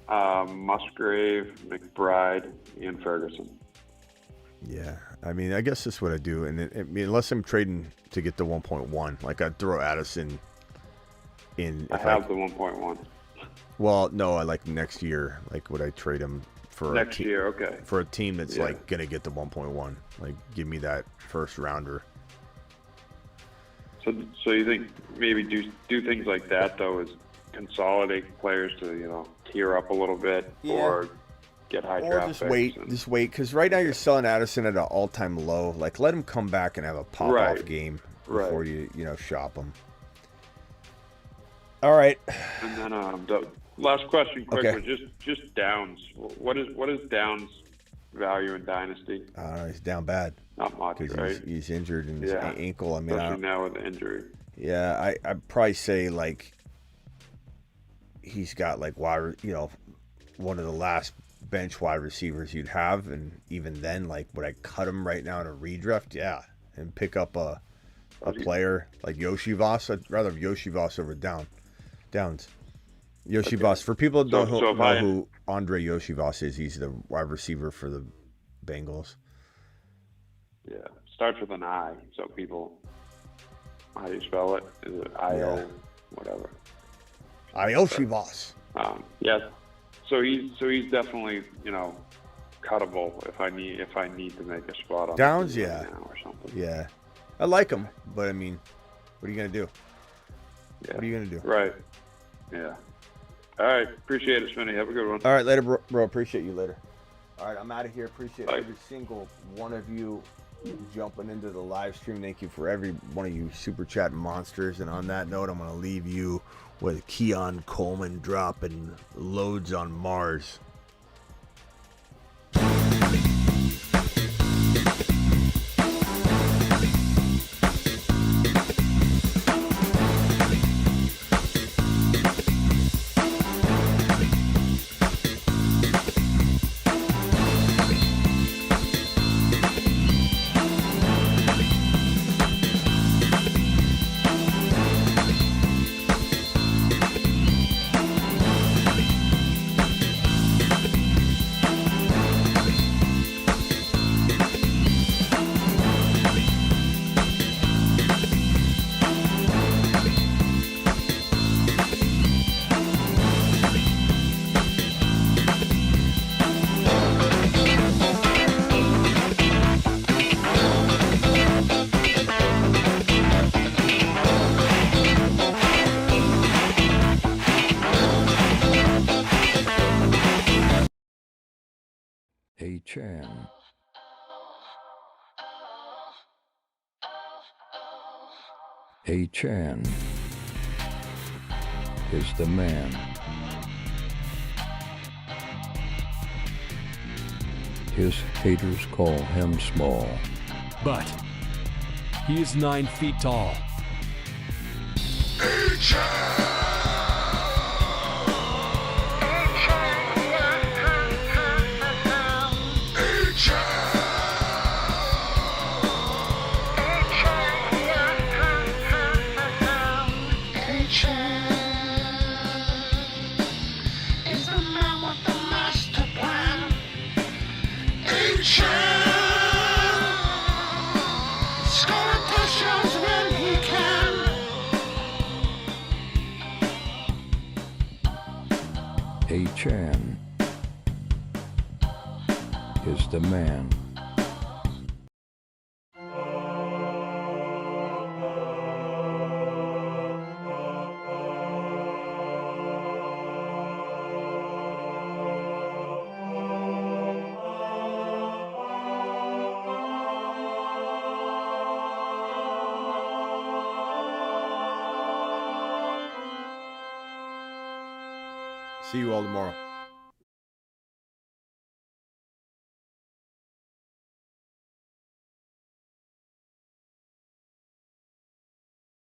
Musgrave, McBride, and Ferguson. Yeah, I mean, I guess that's what I do. And I mean, unless I'm trading to get the 1.1, like I'd throw Addison in. I have the 1.1. Well, no, I like next year. Like, would I trade him for next year? Okay. For a team that's like gonna get the 1.1, like give me that first rounder. So you think maybe do things like that though, is consolidate players to tier up a little bit, or get high draft just picks just wait, because right now you're selling Addison at an all-time low. Like, let him come back and have a pop-off game before you shop him. All right. And then the last question, quick, Okay. was just Downs. What is Downs' value in Dynasty? He's down bad. Not much, right? He's injured in his ankle. I mean, especially now with the injury. Yeah, I'd probably say like he's got like one of the last bench wide receivers you'd have, and even then, like, would I cut him right now in a redraft? Yeah, and pick up a player like Yoshi Voss. I'd rather have Yoshi Voss over Downs. Yoshi Voss. For people that don't know who Andre Yoshi Voss is, he's the wide receiver for the Bengals. Yeah, starts with an I, so people. How do you spell it? Is it I-O, whatever? Yoshi Voss. Yes. So he's definitely cuttable if I need to make a spot on Downs, now or something. Yeah, I like him, but I mean, what are you gonna do? Yeah. What are you gonna do? Right. Yeah. All right. Appreciate it, Smitty. Have a good one. All right, later, bro. Appreciate you later. All right, I'm out of here. Appreciate every single one of you jumping into the live stream. Thank you for every one of you super chat monsters. And on that note, I'm going to leave you with Keon Coleman dropping loads on Mars. Chan. Chan is the man. His haters call him small. But he is 9 feet tall. Chan is the man. See you all tomorrow.